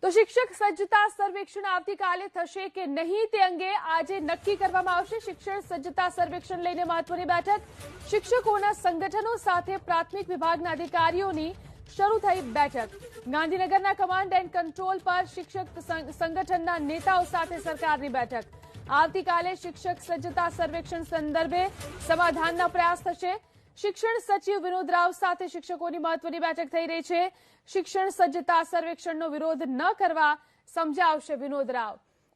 તો શિક્ષક સજ્જતા સર્વેક્ષણ આવતીકાલે થશે કે નહીં તે અંગે આજે નક્કી કરવામાં આવશે। શિક્ષણ સજ્જતા સર્વેક્ષણ લઈને મહત્વની બેઠક, શિક્ષકોના સંગઠનો સાથે પ્રાથમિક વિભાગના અધિકારીઓની શરૂ થઈ બેઠક। ગાંધીનગરના કમાન્ડ એન્ડ કંટ્રોલ પર શિક્ષક સંગઠનના નેતાઓ સાથે સરકારની બેઠક। આવતીકાલે શિક્ષક સજ્જતા સર્વેક્ષણ સંદર્ભે સમાધાનના પ્રયાસ થશે। શિક્ષણ સચિવ વિનોદ રાવ સાથે શિક્ષકોની મહત્વની બેઠક થઈ રહી છે। શિક્ષણ સજ્જતા સર્વેક્ષણનો વિરોધ ન કરવા સમજાવશે વિનોદ રાવ।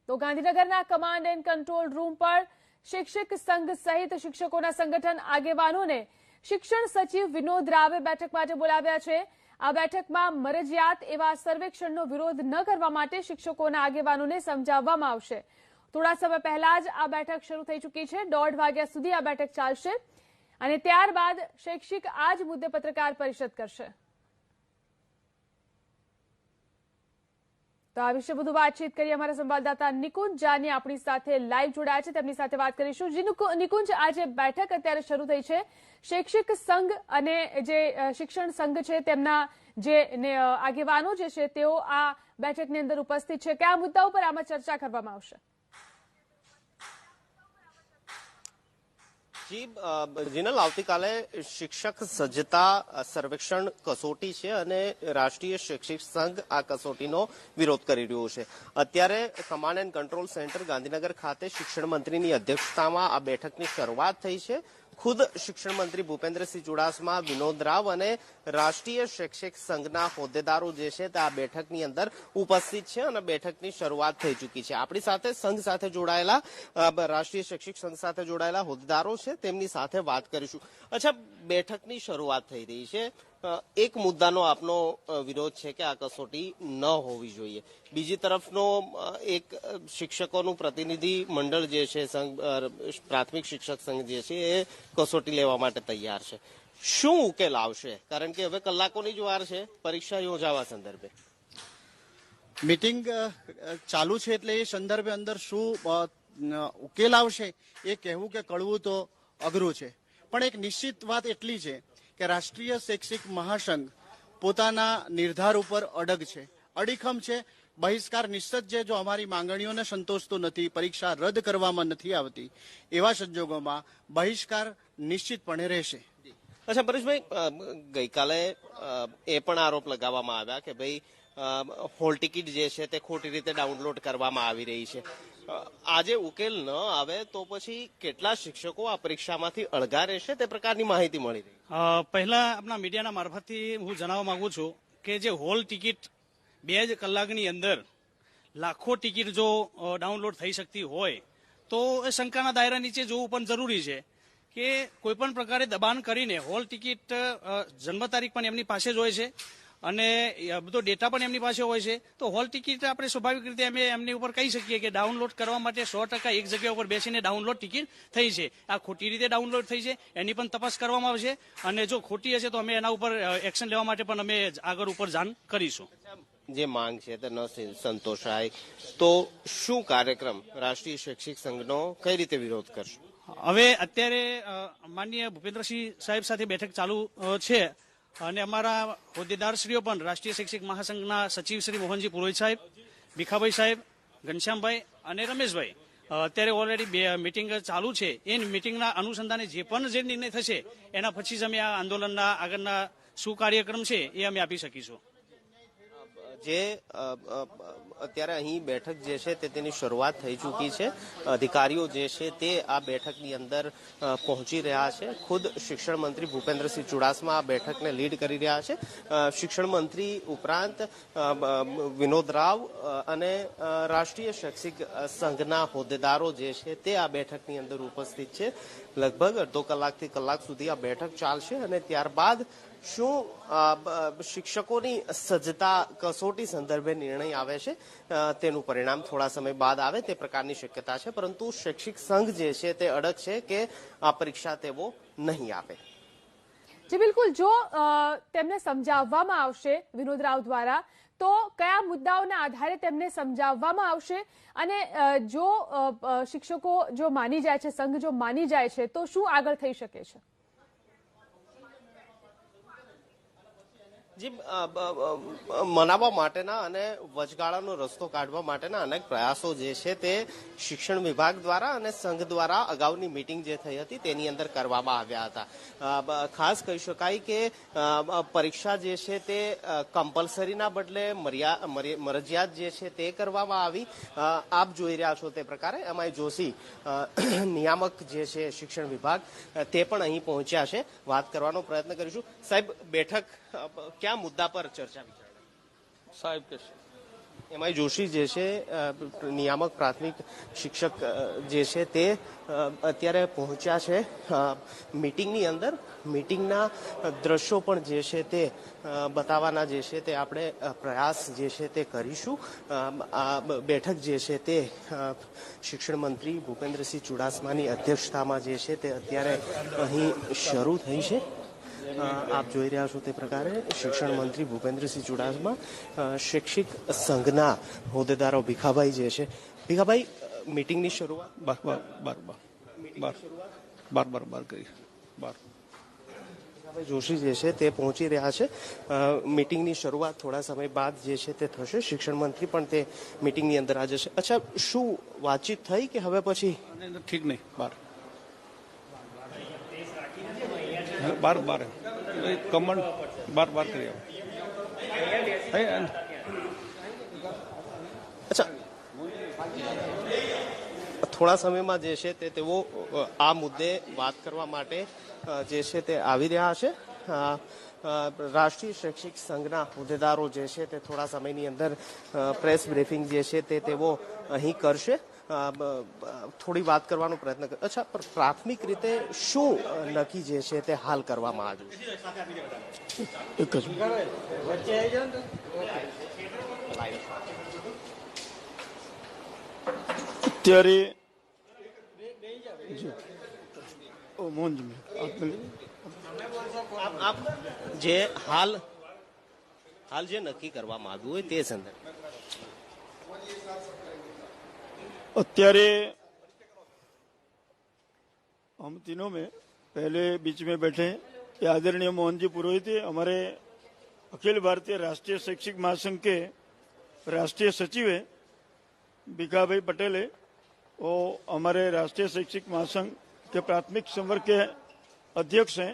તો ગાંધીનગરના કમાન્ડ એન્ડ કંટ્રોલ રૂમ પર શિક્ષક સંઘ સહિત શિક્ષકોના સંગઠન આગેવાનોને શિક્ષણ સચિવ વિનોદ રાવે બેઠક માટે બોલાવ્યા છે। આ બેઠકમાં મરજિયાત એવા સર્વેક્ષણનો વિરોધ ન કરવા માટે શિક્ષકોના આગેવાનોને સમજાવવામાં આવશે। થોડા સમય પહેલા જ આ બેઠક શરૂ થઈ ચૂકી છે। 1:30 વાગ્યા સુધી આ બેઠક ચાલશે અને ત્યારબાદ શૈક્ષિક આ જ મુદ્દે પત્રકાર પરિષદ કરશે। તો આ વિશે વધુ વાતચીત કરીએ અમારા સંવાદદાતા નિકુંજ જાની આપણી સાથે લાઈવ જોડાયા છે, તેમની સાથે વાત કરીશું। નિકુંજ, આજે બેઠક અત્યારે શરૂ થઈ છે। શૈક્ષિક સંઘ અને જે શિક્ષણ સંઘ છે તેમના જે આગેવાનો જે છે તેઓ આ બેઠકની અંદર ઉપસ્થિત છે। કયા મુદ્દાઓ પર આમાં ચર્ચા કરવામાં આવશે? જી જીનલ, આવતીકાલે શિક્ષક સજ્જતા સર્વેક્ષણ કસોટી છે અને રાષ્ટ્રીય શૈક્ષિક સંઘ આ કસોટીનો વિરોધ કરી રહ્યો છે। અત્યારે command and control centre Gandhinagar ખાતે શિક્ષણ મંત્રીની અધ્યક્ષતામાં આ બેઠકની શરૂઆત થઈ છે। ખુદ શિક્ષણ મંત્રી ભૂપેન્દ્રસિંહ ચુડાસમા, વિનોદ રાવ અને રાષ્ટ્રીય શૈક્ષિક સંઘના હોદ્દેદારો જે છે તે આ બેઠકની અંદર ઉપસ્થિત છે અને બેઠકની શરૂઆત થઈ ચૂકી છે। આપણી સાથે સંઘ સાથે જોડાયેલા રાષ્ટ્રીય શૈક્ષિક સંઘ સાથે જોડાયેલા હોદ્દેદારો છે, તેમની સાથે વાત કરીશું। અચ્છા, બેઠકની શરૂઆત થઈ રહી છે, એક મુદ્દાનો આપનો વિરોધ છે કે આ કસોટી ન હોવી જોઈએ, બીજી તરફનો એક શિક્ષકોનું પ્રતિનિધિ મંડળ જે છે પ્રાથમિક શિક્ષક સંઘ જે છે એ કસોટી લેવા માટે તૈયાર છે। શું ઉકેલ આવશે? કારણ કે હવે કલાકોની જ વાર છે પરીક્ષા યોજાવા સંદર્ભે। મીટિંગ ચાલુ છે એટલે એ સંદર્ભે અંદર શું ઉકેલ આવશે એ કહેવું કે કળવું તો અઘરું છે, પણ એક નિશ્ચિત વાત એટલી છે કે રાષ્ટ્રીય શૈક્ષિક મહાસંઘ પોતાના નિર્ધાર ઉપર અડગ છે, અડીખમ છે। બહિષ્કાર નિશ્ચિત છે। જો અમારી માંગણીઓને સંતોષતો નથી, પરીક્ષા રદ કરવામાં નથી આવતી, એવા સંજોગોમાં બહિષ્કાર નિશ્ચિતપણે રહેશે। અચ્છા પરેશભાઈ, ગઈકાલે એ પણ આરોપ લગાવવામાં આવ્યા કે ભાઈ હોલ ટિકિટ જે છે તે ખોટી રીતે ડાઉનલોડ કરવામાં આવી રહી છે। આજે ઉકેલ ન આવે તો પછી કેટલા શિક્ષકો આ પરીક્ષામાંથી અળગા રહેશે તે પ્રકારની માહિતી મળી રહી? પહેલા આપણા મીડિયાના મારફતથી હું જણાવવા માંગુ છું કે જે હોલ ટિકિટ 2 જ કલાકની અંદર લાખો ટિકિટ જો ડાઉનલોડ થઈ શકતી હોય તો એ શંકાના દાયરા નીચે જોવું પણ જરૂરી છે કે કોઈ પણ પ્રકારે દબાણ કરીને હોલ ટિકિટ જન્મ તારીખ પણ એમની પાસે જ હોય છે અને બધો ડેટા પણ એમની પાસે હોય છે, તો હોલ ટિકિટ આપણે સ્વાભાવિક રીતે અમે એમની ઉપર કહી શકીએ કે ડાઉનલોડ કરવા માટે 100% એક જગ્યા ઉપર બેસીને ડાઉનલોડ ટિકિટ થઈ છે। આ ખોટી રીતે ડાઉનલોડ થઈ છે એની પણ તપાસ કરવામાં આવશે અને જો ખોટી હશે તો અમે એના ઉપર એક્શન લેવા માટે પણ અમે આગળ ઉપર જાણ કરીશું। જે માંગ છે તે ન સંતોષાય તો શું કાર્યક્રમ રાષ્ટ્રીય શૈક્ષિક સંઘનો કઈ રીતે વિરોધ કરશે? હવે અત્યારે માનનીય ભૂપેન્દ્રસિંહ સાહેબ સાથે બેઠક ચાલુ છે અને અમારા હોદ્દેદારશ્રીઓ પણ રાષ્ટ્રીય શૈક્ષિક મહાસંઘના સચિવ શ્રી મોહનજી પુરોહિત સાહેબ, ભીખાભાઈ સાહેબ, ઘનશ્યામભાઈ અને રમેશભાઈ અત્યારે ઓલરેડી મિટિંગ ચાલુ છે। એ મિટિંગના અનુસંધાને જે પણ જે નિર્ણય થશે એના પછી જ અમે આ આંદોલનના આગળના શું કાર્યક્રમ છે એ અમે આપી શકીશું। જે અત્યારે અહીં બેઠક જે છે તેની શરૂઆત થઈ ચૂકી છે। અધિકારીઓ જે છે તે આ બેઠકની અંદર પહોંચી રહ્યા છે। ખુદ શિક્ષણ મંત્રી ભૂપેન્દ્રસિંહ ચુડાસમા આ બેઠકને લીડ કરી રહ્યા છે। શિક્ષણ મંત્રી ઉપરાંત વિનોદ રાવ અને રાષ્ટ્રીય શૈક્ષિક સંઘના હોદ્દેદારો જે છે તે આ બેઠકની અંદર ઉપસ્થિત છે। લગભગ અડધો કલાકથી કલાક સુધી આ બેઠક ચાલશે અને ત્યારબાદ શું શિક્ષકોની સજ્જતા કસોટી સંદર્ભે નિર્ણય આવે છે તેનું પરિણામ થોડા સમય બાદ આવે તે પ્રકારની શક્યતા છે, પરંતુ શૈક્ષિક સંઘ જે છે તે અડગ છે કે આ પરીક્ષા તેઓ નહીં આપે। જી બિલકુલ, જો તેમને સમજાવવામાં આવશે વિનોદ રાવ દ્વારા તો કયા મુદ્દાઓના આધારે તેમને સમજાવવામાં આવશે અને જો શિક્ષકો જો માની જાય છે, સંઘ જો માની જાય છે તો શું આગળ થઈ શકે છે? જે મનાવવા માટેના અને વચગાળાનો રસ્તો કાઢવા માટેના અનેક પ્રયાસો જે છે તે શિક્ષણ વિભાગ દ્વારા અને સંઘ દ્વારા અગાઉની મિટિંગ જે થઈ હતી તેની અંદર કરવામાં આવ્યા હતા. ખાસ કહી શકાય કે પરીક્ષા જે છે તે કમ્પલસરીના બદલે મરજિયાત જે છે તે કરવામાં આવી. આપ જોઈ રહ્યા છો તે પ્રકારે એમઆઈ જોશી નિયામક જે છે શિક્ષણ વિભાગ તે પણ અહીં પહોંચ્યા છે. વાત કરવાનો પ્રયત્ન કરીશું. સાહેબ, બેઠક ક્યાં મુદ્દા પર ચર્ચા વિચારણા? સાહેબ કે એમઆઈ જોશી જે છે નિયામક પ્રાથમિક શિક્ષક જે છે તે અત્યારે પહોંચ્યા છે મીટિંગની અંદર. મીટિંગના દ્રશ્યો પણ જે છે તે બતાવવાના જે છે તે આપણે પ્રયાસ જે છે તે કરીશું. આ બેઠક જે છે તે શિક્ષણ મંત્રી ભૂપેન્દ્રસિંહ ચુડાસમાની અધ્યક્ષતામાં જે છે તે અત્યારે અહીં શરૂ થઈ છે. આપ જોઈ રહ્યા છો તે પ્રકારે શિક્ષણ મંત્રી ભૂપેન્દ્રસિંહ ચુડાસમા શૈક્ષિક સંઘના હોદ્દેદારો ભીખાભાઈ જે છે. ભીખાભાઈ, મીટિંગની શરૂઆત બાર કરી ભીખાભાઈ જોશી જે છે તે પહોંચી રહ્યા છે. મીટિંગની શરૂઆત થોડા સમય બાદ જે છે તે થશે. શિક્ષણ મંત્રી પણ તે મીટિંગની અંદર હાજર છે. અચ્છા, શું વાતચીત થઈ કે હવે પછી ઠીક નહીં બાર કમન બાર કરી અચ્છા, થોડા સમયમાં જે છે તે તેઓ આ મુદ્દે વાત કરવા માટે જે છે તે આવી રહ્યા છે. રાષ્ટ્રીય શૈક્ષિક સંઘના હોદ્દેદારો જે છે તે થોડા સમયની અંદર પ્રેસ બ્રીફિંગ જે છે તે તેઓ અહીં કરશે. થોડી વાત કરવાનો પ્રયત્ન કર. અચ્છા, પ્રાથમિક રીતે શું નક્કી જે છે તે હાલ કરવામાં આવ્યું? એક જ અત્યારે આપ જે હાલ જે નક્કી કરવામાં આવ્યું હોય તે સંદર્ભે અત્યારે हम तीनों में पहले बीच में बैठे ये आदरणीय मोहन जी पुरोहित हमारे अखिल भारतीय राष्ट्रीय शैक्षिक महासंघ के राष्ट्रीय सचिव है. भीखा भाई पटेल है, वो हमारे राष्ट्रीय शैक्षिक महासंघ के प्राथमिक संवर्ग के अध्यक्ष हैं.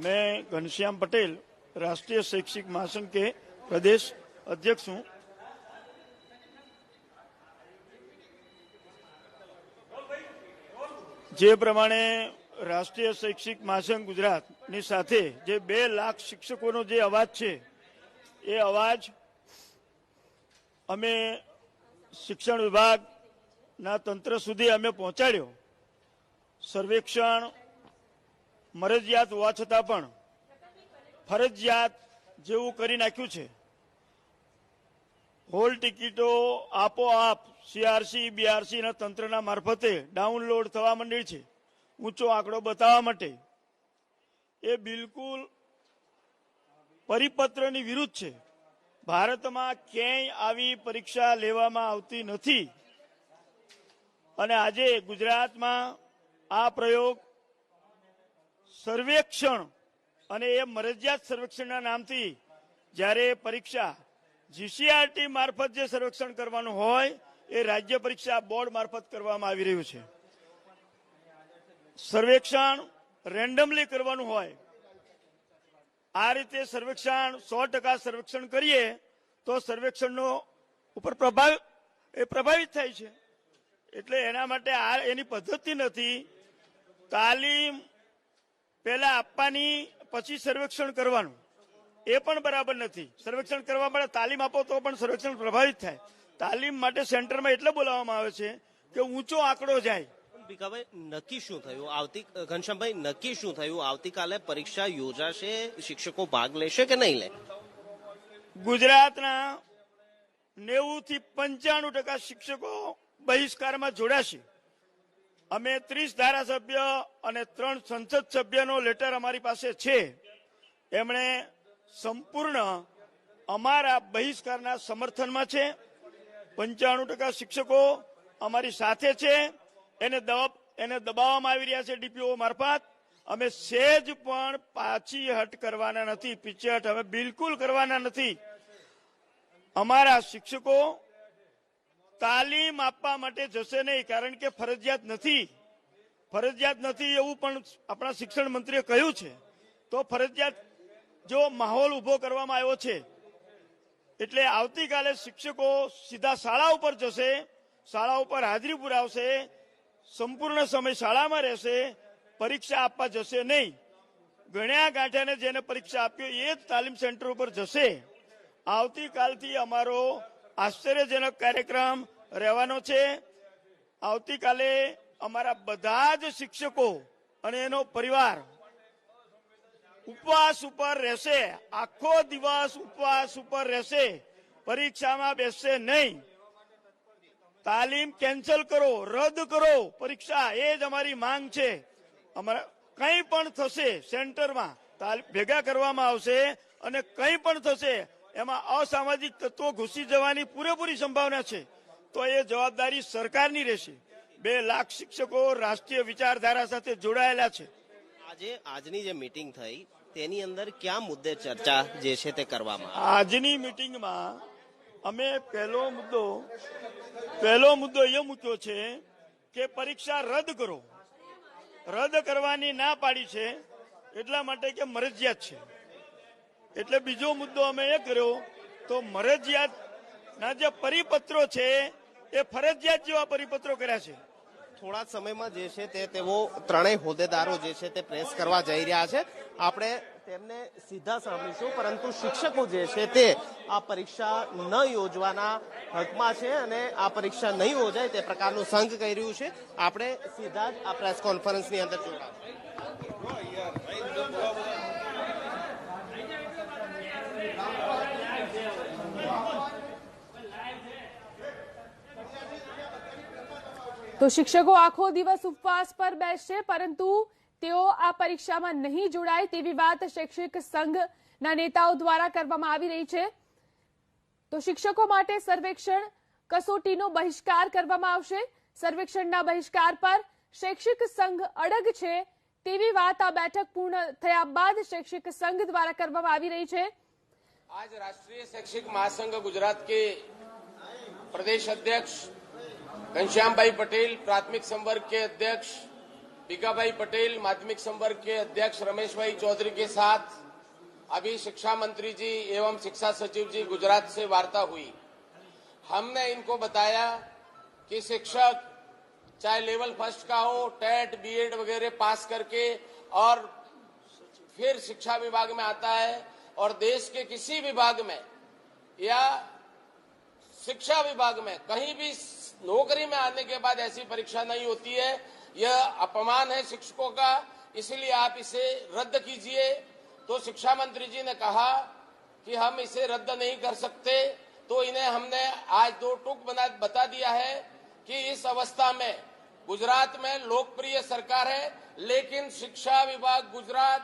मैं घनश्याम पटेल राष्ट्रीय शैक्षिक महासंघ के प्रदेश अध्यक्ष हूँ. જે પ્રમાણે રાષ્ટ્રીય શૈક્ષિક મહાસંઘ ગુજરાતની સાથે જે 2 લાખ શિક્ષકોનો જે અવાજ છે એ અવાજ અમે શિક્ષણ વિભાગના તંત્ર સુધી અમે પહોંચાડ્યો. સર્વેક્ષણ મરજિયાત હોવા છતાં પણ ફરજિયાત જેવું કરી નાખ્યું છે. હોલ ટિકિટો આપોઆપ સીઆરસી બીઆરસી ના તંત્રના મારફતે ડાઉનલોડ થવા માંડી છે. ઊંચો આંકડો બતાવવા માટે એ બિલકુલ પરિપત્રની વિરુદ્ધ છે. ભારતમાં ક્યાંય આવી પરીક્ષા લેવામાં આવતી નથી અને આજે ગુજરાતમાં આ પ્રયોગ સર્વેક્ષણ અને એ મરજિયાત સર્વેક્ષણના નામથી જ્યારે પરીક્ષા જીસીઆરટી મારફત જે સર્વેક્ષણ કરવાનું હોય એ રાજ્ય પરીક્ષા બોર્ડ મારફત કરવામાં આવી રહ્યું છે. સર્વેક્ષણ રેન્ડમલી કરવાનું હોય. આ રીતે સર્વેક્ષણ 100% સર્વેક્ષણ કરીએ તો સર્વેક્ષણનો ઉપર પ્રભાવિત થાય છે. એટલે એના માટે આ એની પદ્ધતિ નથી. તાલીમ પહેલા આપવાની પછી સર્વેક્ષણ કરવાનું એ પણ બરાબર નથી. સર્વેક્ષણ કરવા માટે તાલીમ આપો તો પણ સર્વેક્ષણ પ્રભાવિત થાય. તાલીમ માટે સેન્ટરમાં એટલે બોલાવવામાં આવે છે કે ઊંચો આંકડો જાય. ભીખાભાઈ, નક્કી શું થયું? ઘનશ્યામભાઈ, નક્કી શું થયું? આવતીકાલે પરીક્ષા યોજાશે, શિક્ષકો ભાગ લેશે કે નહીં લે? ગુજરાતના 90 થી 95% શિક્ષકો બહિષ્કારમાં જોડાશે. અમે 30 ધારાસભ્ય અને 3 સંસદ સભ્યનો લેટર અમારી પાસે છે. એમણે સંપૂર્ણ અમારા બહિષ્કારના સમર્થનમાં છે. 95% શિક્ષકો અમારી સાથે છે. એને દબાવવામાં આવી રહ્યા છે ડીપીઓ મારફત અમે સેજ પણ પાછી હટ કરવાના નથી, પીછેહટ અમે બિલકુલ કરવાના નથી. અમારા શિક્ષકો તાલીમ આપવા માટે જશે નહીં, કારણ કે ફરજિયાત નથી એવું પણ આપણા શિક્ષણ મંત્રીએ કહ્યું છે. તો ફરજિયાત જો માહોલ ઉભો કરવામાં આવ્યો છે, એટલે આવતીકાલે શિક્ષકો સીધા શાળા ઉપર જશે, શાળા ઉપર હાજરી પુરાવશે, સંપૂર્ણ સમય શાળામાં રહેશે, પરીક્ષા આપવા જશે નહીં. ગણ્યા ગાંઠ્યાને જેને પરીક્ષા આપી એ જ તાલીમ સેન્ટર ઉપર જશે. આવતીકાલથી અમારો આશ્ચર્યજનક કાર્યક્રમ રહેવાનો છે. આવતીકાલે અમારા બધા જ શિક્ષકો અને એનો પરિવાર ઉપવાસ ઉપર રહેશે, આખો દિવસ ઉપવાસ ઉપર રહેશે, પરીક્ષામાં બેસશે નહીં. તાલીમ કેન્સલ કરો, રદ કરો પરીક્ષા, એ જ અમારી માંગ છે. અમારા કંઈ પણ થશે સેન્ટરમાં ભેગા કરવામાં આવશે અને કંઈ પણ થશે એમાં અસામાજિક તત્વો ઘૂસી જવાની પૂરેપૂરી સંભાવના છે, તો એ જવાબદારી સરકારની રહેશે. 2 લાખ શિક્ષકો રાષ્ટ્રીય વિચારધારા સાથે જોડાયેલા છે. આજની જે મીટિંગ થઈ તેની અંદર કયા મુદ્દે ચર્ચા જે છે તે કરવામાં આજની મીટિંગમાં અમે પહેલો મુદ્દો એ મૂક્યો છે કે પરીક્ષા રદ કરો. રદ કરવાની ના પાડી છે એટલા માટે કે મરજિયાત છે. એટલે બીજો મુદ્દો અમે એ કર્યો તો મરજિયાતના જે પરિપત્રો છે એ ફરજિયાત જેવા પરિપત્રો કર્યા છે. થોડા સમયમાં જે છે તેઓ ત્રણેય હોદ્દેદારો જે છે તે પ્રેસ કરવા જઈ રહ્યા છે. આપણે તેમને સીધા સાંભળીશું, પરંતુ શિક્ષકો જે છે તે આ પરીક્ષા ન યોજવાના હકમાં છે અને આ પરીક્ષા નહીં યોજાય તે પ્રકારનું સંઘ કહી રહ્યું છે. આપણે સીધા જ આ પ્રેસ કોન્ફરન્સની અંદર જોડાશું. તો શિક્ષકો આખો દિવસ ઉપવાસ પર બેસશે, પરંતુ તેઓ આ પરીક્ષામાં નહીં જોડાય તેવી વાત શૈક્ષિક સંઘના નેતાઓ દ્વારા કરવામાં આવી રહી છે. તો શિક્ષકો માટે સર્વેક્ષણ કસોટીનો બહિષ્કાર કરવામાં આવશે. સર્વેક્ષણના બહિષ્કાર પર શૈક્ષિક સંઘ અડગ છે તેવી વાત આ બેઠક પૂર્ણ થયા બાદ શૈક્ષિક સંઘ દ્વારા કરવામાં આવી રહી છે. आज राष्ट्रीय शैक्षिक महासंघ गुजरात के प्रदेश अध्यक्ष घनश्याम भाई पटेल, प्राथमिक संवर्ग के अध्यक्ष बीका भाई पटेल, माध्यमिक संवर्ग के अध्यक्ष रमेश भाई चौधरी के साथ अभी शिक्षा मंत्री जी एवं शिक्षा सचिव जी गुजरात से वार्ता हुई. हमने इनको बताया कि शिक्षक चाहे लेवल फर्स्ट का हो, टेट बीएड वगैरह पास करके और फिर शिक्षा विभाग में आता है, और देश के किसी विभाग में या शिक्षा विभाग में कहीं भी नौकरी में आने के बाद ऐसी परीक्षा नहीं होती है. यह अपमान है शिक्षकों का, इसलिए आप इसे रद्द कीजिए. तो शिक्षा मंत्री जी ने कहा कि हम इसे रद्द नहीं कर सकते. तो इन्हें हमने आज 2 टूक बता दिया है कि इस अवस्था में गुजरात में लोकप्रिय सरकार है, लेकिन शिक्षा विभाग गुजरात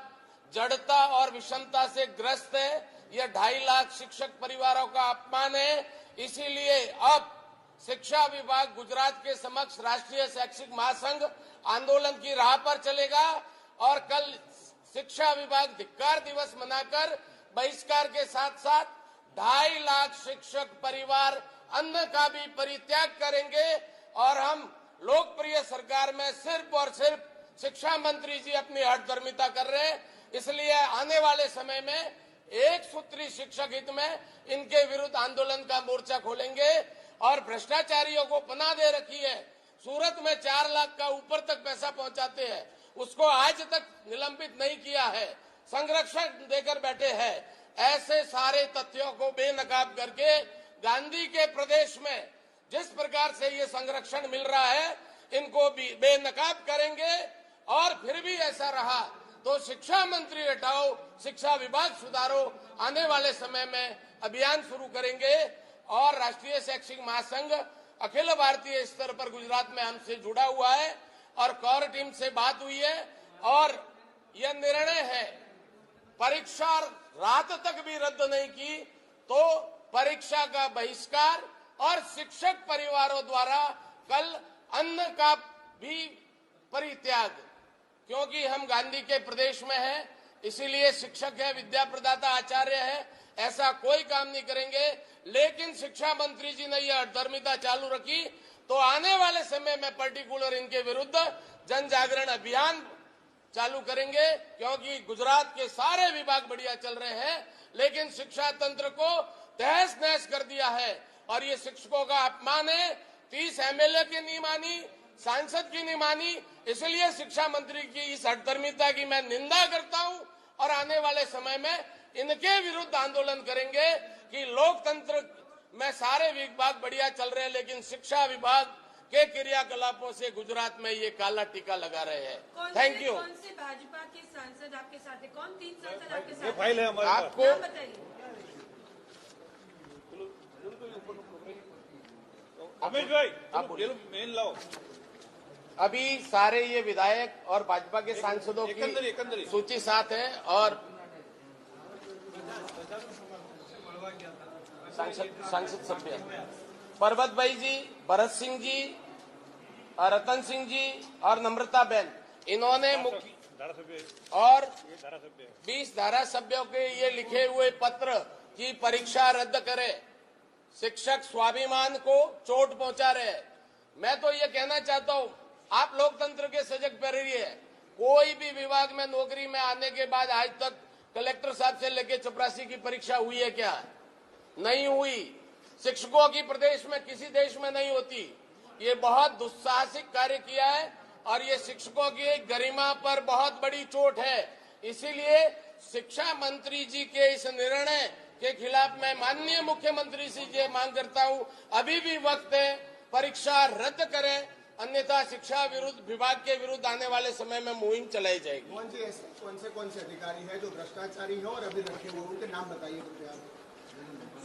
जड़ता और विषमता से ग्रस्त है. यह 2.5 लाख शिक्षक परिवारों का अपमान है. इसीलिए अब शिक्षा विभाग गुजरात के समक्ष राष्ट्रीय शैक्षिक महासंघ आंदोलन की राह पर चलेगा और कल शिक्षा विभाग धिक्कार दिवस मनाकर बहिष्कार के साथ साथ 2.5 लाख शिक्षक परिवार अन्न का भी परित्याग करेंगे. और हम लोकप्रिय सरकार में सिर्फ और सिर्फ शिक्षा मंत्री जी अपनी हठधर्मिता कर रहे हैं. इसलिए आने वाले समय में एक सूत्री शिक्षक हित में इनके विरुद्ध आंदोलन का मोर्चा खोलेंगे. और भ्रष्टाचारियों को पनाह दे रखी है, सूरत में 4 लाख का ऊपर तक पैसा पहुंचाते हैं, उसको आज तक निलंबित नहीं किया है, संरक्षण देकर बैठे हैं. ऐसे सारे तथ्यों को बेनकाब करके गांधी के प्रदेश में जिस प्रकार से ये संरक्षण मिल रहा है, इनको भी बेनकाब करेंगे. और फिर भी ऐसा रहा तो शिक्षा मंत्री हटाओ, शिक्षा विभाग सुधारो, आने वाले समय में अभियान शुरू करेंगे. और राष्ट्रीय शैक्षिक महासंघ अखिल भारतीय स्तर पर गुजरात में हमसे जुड़ा हुआ है और कोर टीम से बात हुई है और यह निर्णय है, परीक्षा रात तक भी रद्द नहीं की तो परीक्षा का बहिष्कार और शिक्षक परिवारों द्वारा कल अन्न का भी परित्याग. क्योंकि हम गांधी के प्रदेश में हैं, इसीलिए शिक्षक है, विद्या प्रदाता आचार्य है, ऐसा कोई काम नहीं करेंगे। लेकिन शिक्षा मंत्री जी ने यह अधर्मिता चालू रखी तो आने वाले समय में पर्टिकुलर इनके विरुद्ध जन जागरण अभियान चालू करेंगे, क्योंकि गुजरात के सारे विभाग बढ़िया चल रहे हैं, लेकिन शिक्षा तंत्र को तहस नहस कर दिया है। और ये शिक्षकों का अपमान है। 30 एमएलए की नहीं मानी, सांसद की नहीं मानी, इसलिए शिक्षा मंत्री की इस अधर्मिता की मैं निंदा करता हूं और आने वाले समय में इनके विरुद्ध आंदोलन करेंगे कि लोकतंत्र में सारे विभाग बढ़िया चल रहे हैं, लेकिन शिक्षा विभाग के क्रियाकलापों से गुजरात में ये काला टीका लगा रहे हैं। Thank you. कौन से भाजपा के सांसद आपके साथ है? कौन 3 सांसद आपके साथ? फाइल है हमारे आपको नाम बताइए। अमित भाई आप मेन लाओ। अभी सारे ये विधायक और भाजपा के सांसदों की सूची साथ है और सांसद सभ्य पर्वत भाई जी, भरत सिंह जी, रतन सिंह जी और नम्रता बेन, इन्होंने मुख्य और 20 धारासभ्यों के ये लिखे हुए पत्र की परीक्षा रद्द करे, शिक्षक स्वाभिमान को चोट पहुंचा रहे। मैं तो ये कहना चाहता हूं, आप लोकतंत्र के सजग प्रहरी है। कोई भी विभाग में नौकरी में आने के बाद आज तक कलेक्टर साहब से लेकर चपरासी की परीक्षा हुई है क्या? नहीं हुई। शिक्षकों की प्रदेश में किसी देश में नहीं होती। ये बहुत दुस्साहसिक कार्य किया है और ये शिक्षकों की गरिमा पर बहुत बड़ी चोट है। इसीलिए शिक्षा मंत्री जी के इस निर्णय के खिलाफ मैं माननीय मुख्यमंत्री से मांग करता हूं, अभी भी वक्त है, परीक्षा रद्द करें, अन्यथा शिक्षा विरुद्ध विभाग के विरुद्ध आने वाले समय में मुहिम चलाई जाएगी। कौन से अधिकारी है जो भ्रष्टाचारी है और अभी रखे हुए, उनके नाम बताइए कृपया।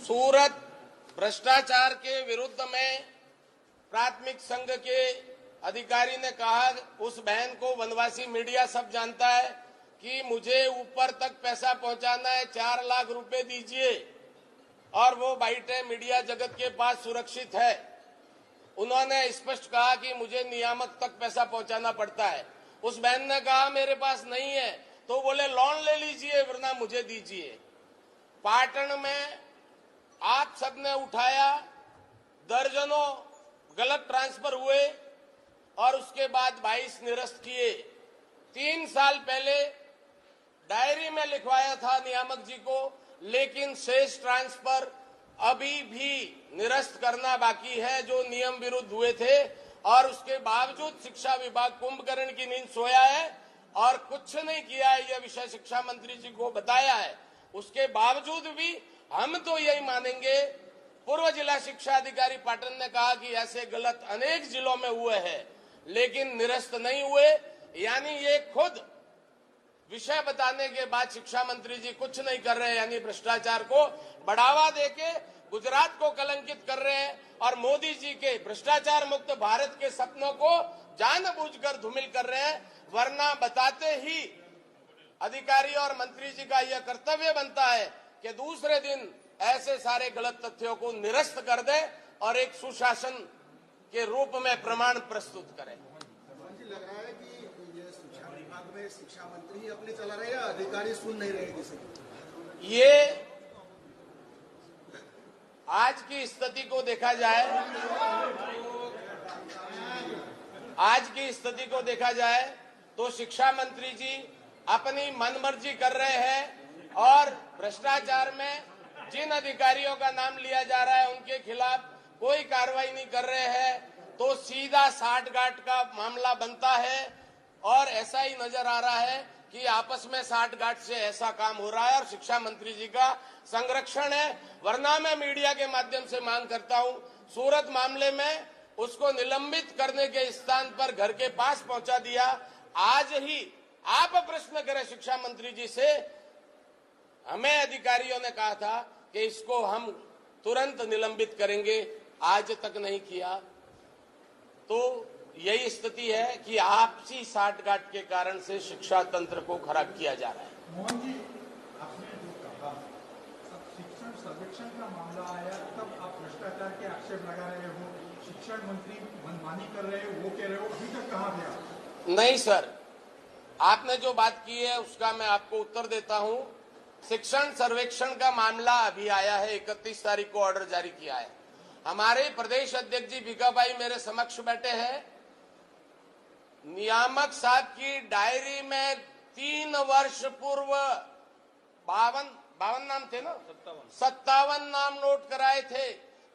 सूरत भ्रष्टाचार के विरुद्ध में प्राथमिक संघ के अधिकारी ने कहा, उस बहन को वनवासी मीडिया सब जानता है कि मुझे ऊपर तक पैसा पहुंचाना है, 4 लाख रुपए दीजिए, और वो बाइटें मीडिया जगत के पास सुरक्षित है। उन्होंने स्पष्ट कहा कि मुझे नियामक तक पैसा पहुंचाना पड़ता है। उस बहन ने कहा मेरे पास नहीं है, तो बोले लोन ले लीजिए वरना मुझे दीजिए। पाटन में आप सबने उठाया, दर्जनों गलत ट्रांसफर हुए और उसके बाद 22 निरस्त किए। 3 साल पहले डायरी में लिखवाया था नियामक जी को, लेकिन शेष ट्रांसफर अभी भी निरस्त करना बाकी है जो नियम विरुद्ध हुए थे। और उसके बावजूद शिक्षा विभाग कुंभकर्ण की नींद सोया है और कुछ नहीं किया है, यह विषय शिक्षा मंत्री जी को बताया है। उसके बावजूद भी हम तो यही मानेंगे, पूर्व जिला शिक्षा अधिकारी पाटन ने कहा कि ऐसे गलत अनेक जिलों में हुए हैं लेकिन निरस्त नहीं हुए। यानी ये खुद विषय बताने के बाद शिक्षा मंत्री जी कुछ नहीं कर रहे हैं, यानी भ्रष्टाचार को बढ़ावा देके गुजरात को कलंकित कर रहे हैं और मोदी जी के भ्रष्टाचार मुक्त भारत के सपनों को जानबूझकर धूमिल कर रहे हैं। वरना बताते ही अधिकारी और मंत्री जी का यह कर्तव्य बनता है कि दूसरे दिन ऐसे सारे गलत तथ्यों को निरस्त कर दे और एक सुशासन के रूप में प्रमाण प्रस्तुत करें। लग रहा है कि ये शिक्षा विभाग में शिक्षा मंत्री ही अपने चला रहे हैं, अधिकारी सुन नहीं रहे किसी। ये आज की स्थिति को देखा जाए, आज की स्थिति को देखा जाए तो शिक्षा मंत्री जी अपनी मनमर्जी कर रहे हैं और भ्रष्टाचार में जिन अधिकारियों का नाम लिया जा रहा है उनके खिलाफ कोई कार्रवाई नहीं कर रहे हैं, तो सीधा साठगांठ का मामला बनता है। और ऐसा ही नजर आ रहा है कि आपस में साठगांठ से ऐसा काम हो रहा है और शिक्षा मंत्री जी का संरक्षण है। वरना मैं मीडिया के माध्यम से मांग करता हूं, सूरत मामले में उसको निलंबित करने के स्थान पर घर के पास पहुंचा दिया। आज ही आप प्रश्न करें शिक्षा मंत्री जी से, हमें अधिकारियों ने कहा था कि इसको हम तुरंत निलंबित करेंगे, आज तक नहीं किया। तो यही स्थिति है कि आपसी साठगांठ के कारण से शिक्षा तंत्र को खराब किया जा रहा है। मोहन जी, आपने जो कहा, शिक्षण सर्वेक्षण का मामला आया तब आप भ्रष्टाचार के आक्षेप लगा रहे हो, शिक्षण मंत्री मनमानी कर रहे हो, वो कह रहे हो, अभी तक कहाँ गया? नहीं सर, आपने जो बात की है उसका मैं आपको उत्तर देता हूं। शिक्षण सर्वेक्षण का मामला अभी आया है, 31 तारीख को ऑर्डर जारी किया है। हमारे प्रदेश अध्यक्ष जी भिकाभाई मेरे समक्ष बैठे हैं। नियामक साहब की डायरी में 3 वर्ष पूर्व 52 नाम थे ना, 57 नाम नोट कराए थे।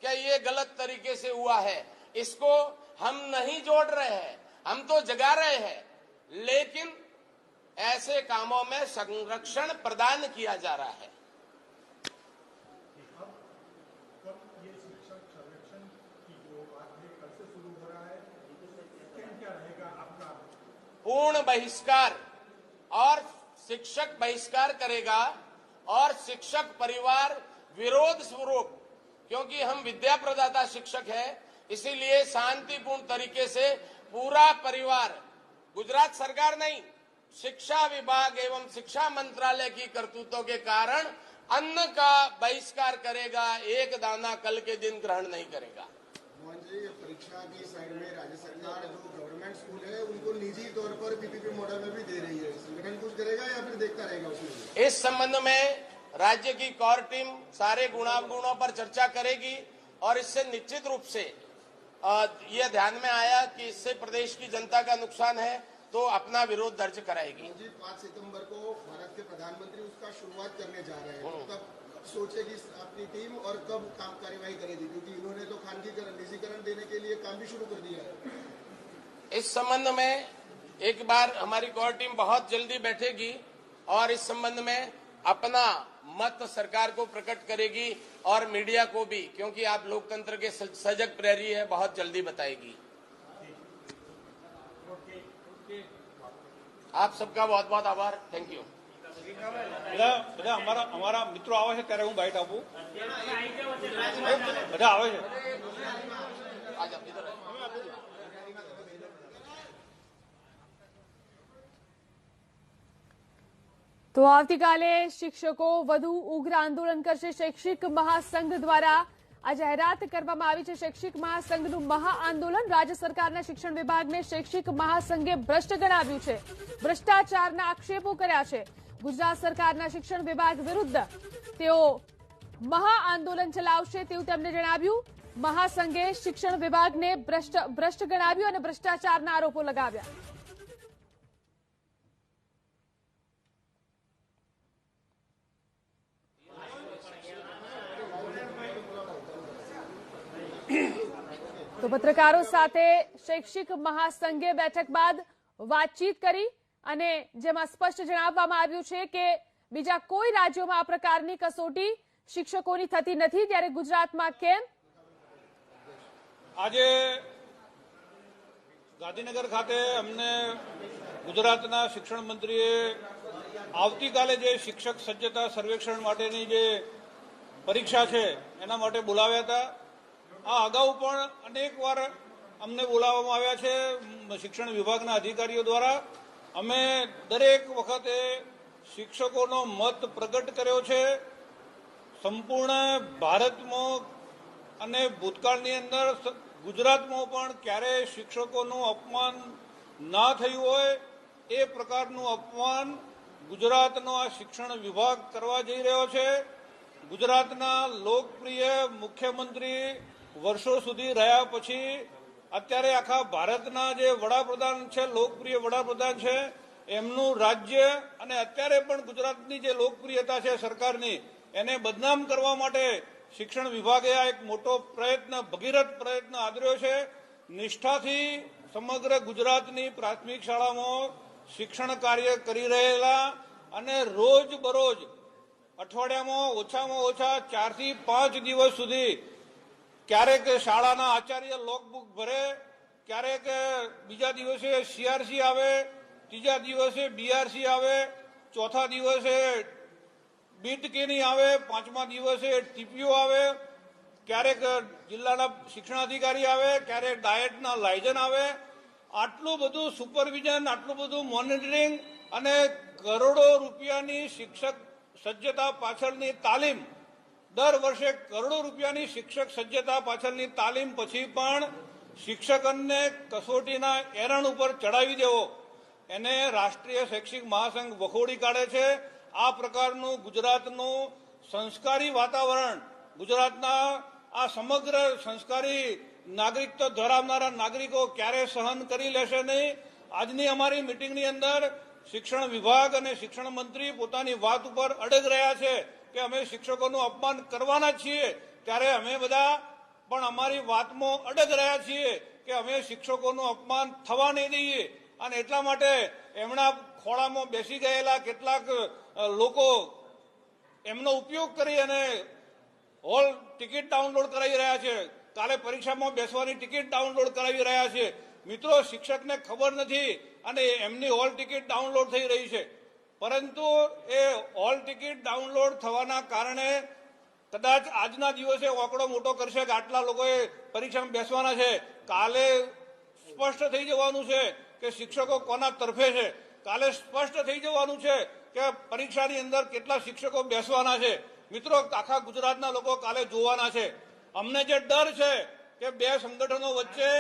क्या ये गलत तरीके से हुआ है? इसको हम नहीं जोड़ रहे हैं, हम तो जगा रहे हैं, लेकिन ऐसे कामों में संरक्षण प्रदान किया जा रहा है। पूर्ण बहिष्कार और शिक्षक बहिष्कार करेगा और शिक्षक परिवार विरोध स्वरूप, क्योंकि हम विद्या प्रदाता शिक्षक हैं, इसीलिए शांतिपूर्ण तरीके से पूरा परिवार, गुजरात सरकार नहीं, शिक्षा विभाग एवं शिक्षा मंत्रालय की करतूतों के कारण अन्न का बहिष्कार करेगा, एक दाना कल के दिन ग्रहण नहीं करेगा। मोहन जी, परीक्षा की साइड में राज्य सरकार जो गवर्नमेंट स्कूल है उनको निजी तौर पर पीपीपी मॉडल में भी दे रही है, संगठन कुछ करेगा या फिर देखता रहेगा उसमें? इस संबंध में राज्य की कोर टीम सारे गुणावगुणों पर चर्चा करेगी और इससे निश्चित रूप से यह ध्यान में आया कि इससे प्रदेश की जनता का नुकसान है तो अपना विरोध दर्ज कराएगी। 5 सितंबर को भारत के प्रधानमंत्री उसका शुरुआत करने जा रहे हैं, तो कब सोचेगी अपनी टीम और कब काम कार्यवाही करेगी? क्योंकि इन्होंने तो खानगीकरण, निजीकरण देने के लिए काम भी शुरू कर दिया है। इस संबंध में एक बार हमारी कोर टीम बहुत जल्दी बैठेगी और इस संबंध में अपना मत सरकार को प्रकट करेगी और मीडिया को भी, क्योंकि आप लोकतंत्र के सजग प्रहरी है, बहुत जल्दी बताएगी। आप सबका बहुत बहुत आभार, थैंक यू। બધા અમારા મિત્રો આવે છે ત્યારે હું બાઇટ આપું, બધા આવે છે। તો આવતીકાલે શિક્ષકો વધુ ઉગ્ર આંદોલન કરશે। શૈક્ષિક મહાસંઘ દ્વારા આ જાહેરાત કરવામાં આવી છે। શૈક્ષિક મહાસંઘનું મહાઆંદોલન। રાજ્ય સરકારના શિક્ષણ વિભાગને શૈક્ષિક મહાસંઘે ભ્રષ્ટ ગણાવ્યું છે, ભ્રષ્ટાચારના આક્ષેપો કર્યા છે। ગુજરાત સરકારના શિક્ષણ વિભાગ વિરુદ્ધ તેઓ મહાઆંદોલન ચલાવશે તેવું તેમણે જણાવ્યું। મહાસંઘે શિક્ષણ વિભાગને ભ્રષ્ટ ગણાવ્યું અને ભ્રષ્ટાચારના આરોપો લગાવ્યા। તો પત્રકારો સાથે શૈક્ષિક મહાસંઘે બેઠક બાદ વાતચીત કરી અને જેમાં સ્પષ્ટ જણાવવામાં આવ્યું છે કે બીજા કોઈ રાજ્યોમાં આ પ્રકારની કસોટી શિક્ષકોની થતી નથી, ત્યારે ગુજરાતમાં કેમ? આજે ગાંધીનગર ખાતે અમને ગુજરાતના શિક્ષણ મંત્રીએ આવતીકાલે જે શિક્ષક સજ્જતા સર્વેક્ષણ માટેની જે પરીક્ષા છે એના માટે બોલાવ્યા હતા। આ અગાઉ પણ અનેક વાર અમને બોલાવવામાં આવ્યા છે શિક્ષણ વિભાગના અધિકારીઓ દ્વારા। અમે દરેક વખતે શિક્ષકોનો મત પ્રગટ કર્યો છે। સંપૂર્ણ ભારતમાં અને ભૂતકાળની અંદર ગુજરાતમાં પણ ક્યારેય શિક્ષકોનું અપમાન ના થયું હોય એ પ્રકારનું અપમાન ગુજરાતનો આ શિક્ષણ વિભાગ કરવા જઈ રહ્યો છે। ગુજરાતના લોકપ્રિય મુખ્યમંત્રી વર્ષો સુધી રહ્યા પછી અત્યારે આખા ભારતના જે વડાપ્રધાન છે, લોકપ્રિય વડાપ્રધાન છે, એમનું રાજ્ય અને અત્યારે પણ ગુજરાતની જે લોકપ્રિયતા છે સરકારની એને બદનામ કરવા માટે શિક્ષણ વિભાગે આ એક મોટો પ્રયત્ન, ભગીરથ પ્રયત્ન આદર્યો છે। નિષ્ઠાથી સમગ્ર ગુજરાતની પ્રાથમિક શાળામાં શિક્ષણ કાર્ય કરી રહેલા અને રોજ બરોજ અઠવાડિયામાં ઓછામાં ઓછા 4 થી 5 દિવસ સુધી ક્યારેક શાળાના આચાર્ય લોકબુક ભરે, ક્યારેક બીજા દિવસે સીઆરસી આવે, ત્રીજા દિવસે બીઆરસી આવે, ચોથા દિવસે બીટકેની આવે, પાંચમા દિવસે ટીપીઓ આવે, ક્યારેક જિલ્લાના શિક્ષણાધિકારી આવે, ક્યારેક ડાયટના લાયઝન આવે। આટલું બધું સુપરવિઝન, આટલું બધું મોનિટરિંગ અને કરોડો રૂપિયાની શિક્ષક સજ્જતા પાછળની તાલીમ, દર વર્ષે કરોડો રૂપિયાની શિક્ષક સજ્જતા પાછળની તાલીમ પછી પણ શિક્ષકોને કસોટીના એરણ ઉપર ચડાવી દેવો એને રાષ્ટ્રીય શૈક્ષિક મહાસંઘ વખોડી કાઢે છે. આ પ્રકારનું ગુજરાતનું સંસ્કારી વાતાવરણ, ગુજરાતના આ સમગ્ર સંસ્કારી નાગરિકત્વ ધરાવનારા નાગરિકો ક્યારે સહન કરી લેશે નહીં. આજની અમારી મિટિંગની અંદર શિક્ષણ વિભાગ અને શિક્ષણ મંત્રી પોતાની વાત ઉપર અડગ રહ્યા છે કે અમે શિક્ષકોનું અપમાન કરવાના છીએ, ત્યારે અમે બધા પણ અમારી વાતમાં અડગ રહ્યા છીએ કે અમે શિક્ષકોનું અપમાન થવા નહીં દઈએ. અને એટલા માટે એમના ખોળામાં બેસી ગયેલા કેટલાક લોકો એમનો ઉપયોગ કરી અને હોલ ટિકિટ ડાઉનલોડ કરાવી રહ્યા છે, કાલે પરીક્ષામાં બેસવાની ટિકિટ ડાઉનલોડ કરાવી રહ્યા છે. મિત્રો, શિક્ષકને ખબર નથી અને એમની હોલ ટિકિટ ડાઉનલોડ થઈ રહી છે. પરંતુ એ હોલ ટિકિટ ડાઉનલોડ થવાના કારણે કદાચ આજના દિવસે આંકડો મોટો કરશે કે આટલા લોકોએ પરીક્ષામાં બેસવાના છે. કાલે સ્પષ્ટ થઈ જવાનું છે કે શિક્ષકો કોના તરફે છે. કાલે સ્પષ્ટ થઈ જવાનું છે કે પરીક્ષાની અંદર કેટલા શિક્ષકો બેસવાના છે. મિત્રો, આખા ગુજરાતના લોકો કાલે જોવાના છે. અમને જે ડર છે કે બે સંગઠનો વચ્ચે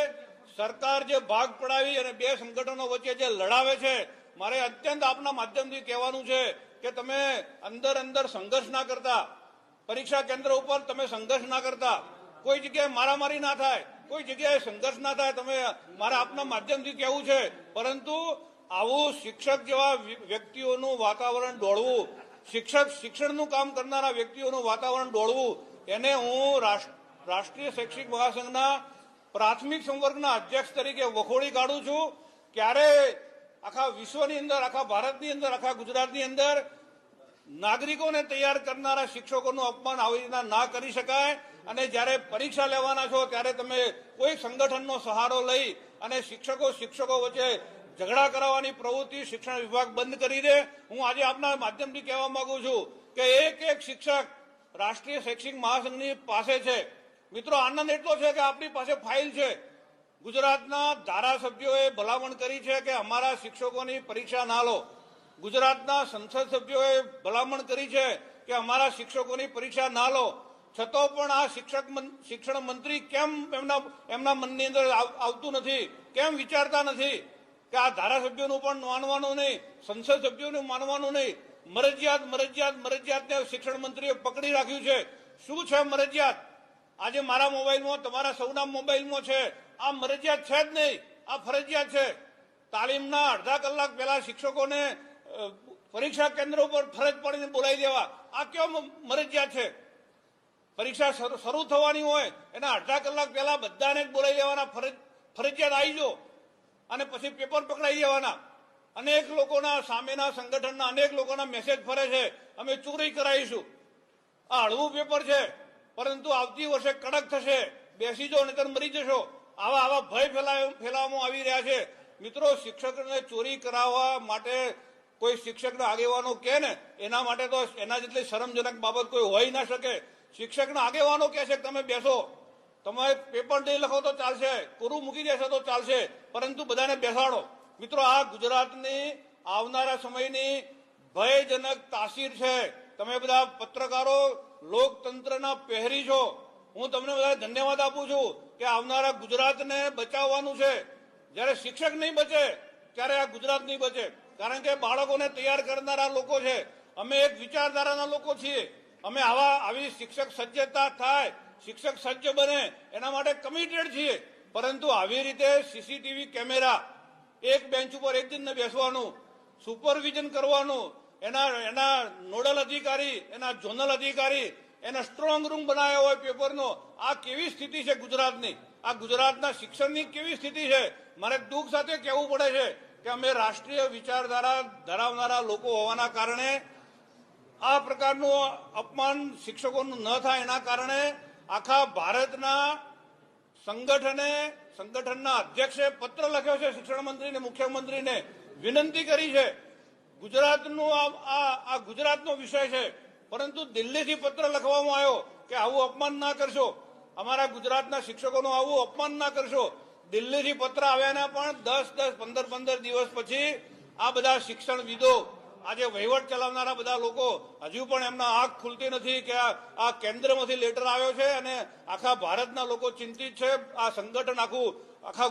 સરકાર જે ભાગ પડાવી અને બે સંગઠનો વચ્ચે જે લડાવે છે, મારે અત્યંત આપના માધ્યમથી કહેવાનું છે કે તમે અંદર સંઘર્ષ ના કરતા, પરીક્ષા કેન્દ્ર ઉપર તમે સંઘર્ષ ના કરતા, કોઈ જગ્યાએ મારામારી ના થાય, કોઈ જગ્યાએ સંઘર્ષ ના થાય. તમે મારે આપના માધ્યમથી કહેવું છે. પરંતુ આવું શિક્ષક જેવા વ્યક્તિઓનું વાતાવરણ દોડવું, શિક્ષણનું કામ કરનારા વ્યક્તિઓનું વાતાવરણ દોડવું, એને હું રાષ્ટ્રીય શૈક્ષિક મહાસંઘના પ્રાથમિક સંવર્ગના અધ્યક્ષ તરીકે વખોડી કાઢું છું. ક્યારે આખા વિશ્વની અંદર, આખા ભારતની અંદર, આખા ગુજરાતની અંદર નાગરિકોને તૈયાર કરનારા શિક્ષકોનું અપમાન આવી રીતના ના કરી શકાય. અને જ્યારે પરીક્ષા લેવાના છો ત્યારે તમે કોઈ સંગઠનનો સહારો લઈ અને શિક્ષકો વચ્ચે ઝઘડા કરાવવાની પ્રવૃત્તિ શિક્ષણ વિભાગ બંધ કરી દે. હું આજે આપના માધ્યમથી કહેવા માંગુ છું કે એક શિક્ષક રાષ્ટ્રીય શૈક્ષિક મહાસંઘની પાસે છે. મિત્રો, આનંદ એટલો છે કે આપણી પાસે ફાઇલ છે. ગુજરાતના ધારાસભ્યોએ ભલામણ કરી છે કે અમારા શિક્ષકોની પરીક્ષા ના લો. ગુજરાતના સંસદ સભ્યોએ ભલામણ કરી છે કે અમારા શિક્ષકોની પરીક્ષા ના લો. છતાં પણ આ શિક્ષણ મંત્રી કેમ એમના મનની અંદર આવતું નથી, કેમ વિચારતા નથી કે આ ધારાસભ્યોનું પણ માનવાનું નહીં, સંસદ સભ્યોનું માનવાનું નહીં. મરજિયાતને શિક્ષણ મંત્રીએ પકડી રાખ્યું છે. શું છે મરજિયાત? આજે મારા મોબાઈલમાં, તમારા સૌના મોબાઈલમાં છે. આ મરજિયાત છે જ નહીં, આ ફરજિયાત છે. તાલીમના અડધા કલાક પહેલા શિક્ષકોને પરીક્ષા કેન્દ્ર ઉપર ફરજ પડીને બોલાવી દેવા, આ કેવો મરજિયાત છે? પરીક્ષા શરૂ થવાની હોય એના અડધા કલાક પહેલા બધાને જ બોલાવી દેવાના, ફરજિયાત આવી જો અને પછી પેપર પકડાઈ દેવાના. અનેક લોકોના સામેના સંગઠનના અનેક લોકોના મેસેજ ફરે છે, અમે ચોરી કરાવીશું. આ હળવું પેપર છે, પરંતુ આવતી વર્ષે કડક થશે, બેસી જો નહીતર મરી જશો. આવા ભય ફેલાવવામાં આવી રહ્યા છે. મિત્રો, શિક્ષકોને ચોરી કરાવવા માટે કોઈ શિક્ષકના આગેવાનો કહે ને, એના માટે તો એના જેટલી શરમજનક બાબત કોઈ હોઈ ના શકે. શિક્ષકના આગેવાનો કહે છે કે તમે બેસો, તમે પેપર નહીં લખો તો ચાલશે, કોરું મૂકી દેશો તો ચાલશે, પરંતુ બધાને બેસાડો. મિત્રો, આ ગુજરાતની આવનારા સમયની ભયજનક તાસીર છે. તમે બધા પત્રકારો લોકતંત્રના પહેરી છો. હું તમને બધા ધન્યવાદ આપું છું કે આવનારા ગુજરાતને બચાવવાનું છે. જ્યારે શિક્ષક નહીં બચે ત્યારે આ ગુજરાત નહીં બચે, કારણ કે બાળકોને તૈયાર કરનારા લોકો છે. અમે એક વિચારધારાના લોકો છીએ. અમે આવી શિક્ષક સજ્જતા થાય, શિક્ષક સજ્જ બને એના માટે કમિટેડ છીએ. પરંતુ આવી રીતે સીસીટીવી કેમેરા, એક બેન્ચ ઉપર એક જણને બેસવાનું, સુપરવિઝન કરવાનું, એના નોડલ અધિકારી, એના ઝોનલ અધિકારી, એના સ્ટ્રોંગ રૂમ બનાવ્યો હોય પેપરનો, આ કેવી સ્થિતિ છે ગુજરાતની? આ ગુજરાતના શિક્ષણની કેવી સ્થિતિ છે? મારે દુઃખ સાથે કહેવું પડે છે કે અમે રાષ્ટ્રીય વિચારધારા ધરાવનારા લોકો હોવાના કારણે આ પ્રકારનું અપમાન શિક્ષકોનું ન થાય એના કારણે આખા ભારતના સંગઠનના અધ્યક્ષે પત્ર લખ્યો છે શિક્ષણ મંત્રીને, મુખ્યમંત્રીને વિનંતી કરી છે. ગુજરાતનો વિષય છે, પરંતુ દિલ્હીથી પત્ર લખવામાં આવ્યો કે આવું અપમાન ના કરશો, અમારા ગુજરાતના શિક્ષકોનું આવું અપમાન ના કરશો. દિલ્હીથી પત્ર આવ્યાના પણ 10-15 દિવસ પછી આ બધા શિક્ષણવિદો, આજે વહીવટ ચલાવનારા બધા લોકો હજુ પણ એમના આંખ ખુલતી નથી કે આ કેન્દ્રમાંથી લેટર આવ્યો છે અને આખા ભારતના લોકો ચિંતિત છે. આ સંગઠન આખા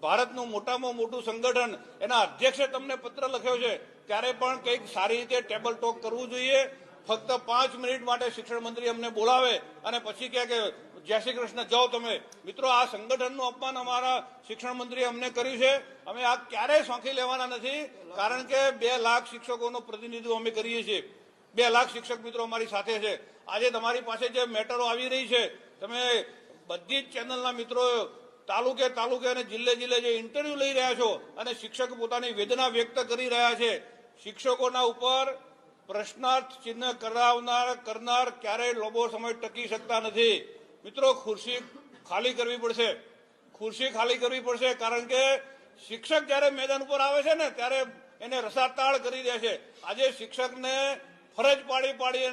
ભારતનું મોટામાં મોટું સંગઠન એના અધ્યક્ષે તમને પત્ર લખ્યો છે, ત્યારે પણ કંઈક સારી રીતે ટેબલ ટોક કરવું જોઈએ. ફક્ત 5 મિનિટ માટે શિક્ષણ મંત્રી અમને બોલાવે અને પછી કહે કે જય શ્રી કૃષ્ણ જાઓ તમે. મિત્રો, આ સંગઠનનું અપમાન અમારા શિક્ષણ મંત્રીએ અમને કર્યું છે. અમે આ ક્યારેય સોંખી લેવાના નથી, કારણ કે 2 લાખ શિક્ષકોનું પ્રતિનિધિત્વ અમે કરીએ છીએ. 2 લાખ શિક્ષક મિત્રો અમારી સાથે છે. આજે તમારી પાસે જે મેટરો આવી રહી છે, તમે બધી જ ચેનલના મિત્રો તાલુકે અને જિલ્લે જે ઇન્ટરવ્યુ લઈ રહ્યા છો અને શિક્ષક પોતાની વેદના વ્યક્ત કરી રહ્યા છે. શિક્ષકોના ઉપર પ્રશ્નાર્થ ચિહ્ન કરનાર ક્યારેય લાંબો સમય ટકી શકતા નથી. મિત્રો, ખુરશી ખાલી કરવી પડશે, કારણ કે શિક્ષક જ્યારે મેદાન ઉપર આવે છે ને, ત્યારે એને રસાતાળ કરી દે છે. આજે શિક્ષકને ફરજ પાડી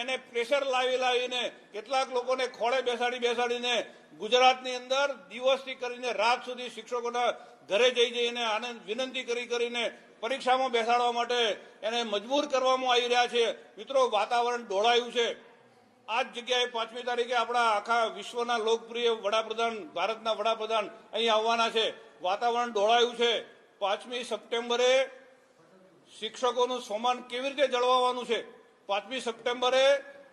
એને પ્રેશર લાવીને કેટલાક લોકોને ખોળે બેસાડીને ગુજરાતની અંદર દિવસથી કરીને રાત સુધી શિક્ષકોના ઘરે જઈને આને વિનંતી કરીને પરીક્ષામાં બેસાડવા માટે એને મજબૂર કરવામાં આવી રહ્યા છે. મિત્રો, વાતાવરણ ડોળાયું છે. આ જ જગ્યાએ 5મી તારીખે આપણા આખા વિશ્વના લોકપ્રિય વડાપ્રધાન, ભારતના વડાપ્રધાન અહીં આવવાના છે. વાતાવરણ ડોળાયું છે. 5મી સપ્ટેમ્બરે શિક્ષકોનું સન્માન કેવી રીતે જળવાવાનું છે? 5મી સપ્ટેમ્બરે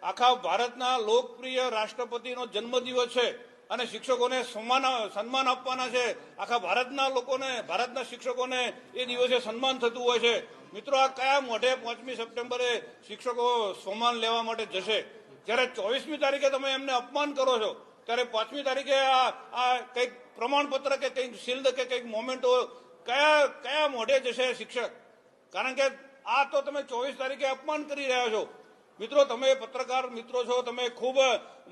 આખા ભારતના લોકપ્રિય રાષ્ટ્રપતિનો જન્મદિવસ છે અને શિક્ષકોને સન્માન આપવાના છે. આખા ભારતના લોકોને, ભારતના શિક્ષકોને એ દિવસે સન્માન થતું હોય છે. મિત્રો, આ કયા મોઢે 5મી સપ્ટેમ્બરે શિક્ષકો સન્માન લેવા માટે જશે? જ્યારે 24મી તારીખે તમે એમને અપમાન કરો છો, ત્યારે 5મી તારીખે આ કંઈક પ્રમાણપત્ર કે કંઈક શિલ્ડ કે કંઈક મોમેન્ટો કયા મોઢે જશે શિક્ષક? કારણ કે આ તો તમે 24 તારીખે અપમાન કરી રહ્યા છો. મિત્રો, તમે પત્રકાર મિત્રો છો, તમે ખૂબ,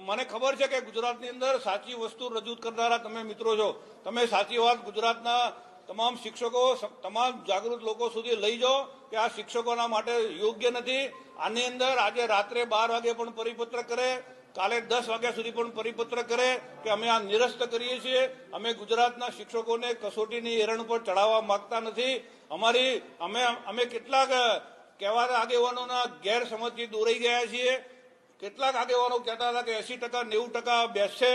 મને ખબર છે કે ગુજરાતની અંદર સાચી વસ્તુ રજૂ કરનારા તમે મિત્રો છો. તમે સાચી વાત ગુજરાતના તમામ શિક્ષકો, તમામ જાગૃત લોકો સુધી લઈ જાઓ કે આ શિક્ષકોના માટે યોગ્ય નથી. આની અંદર આજે રાત્રે 12 વાગે પણ પરિપત્ર કરે, કાલે 10 વાગ્યા સુધી પણ પરિપત્ર કરે કે અમે આ નિરસ્ત કરીએ છીએ. અમે ગુજરાતના શિક્ષકોને કસોટીની એરણ પર ચડાવવા માંગતા નથી. અમે કેટલાક કહેવાતા આગેવાનોના ગેરસમજથી દોરાઈ ગયા છીએ. કેટલાક આગેવાનો કહેતા હતા કે 80% 90% બેસશે.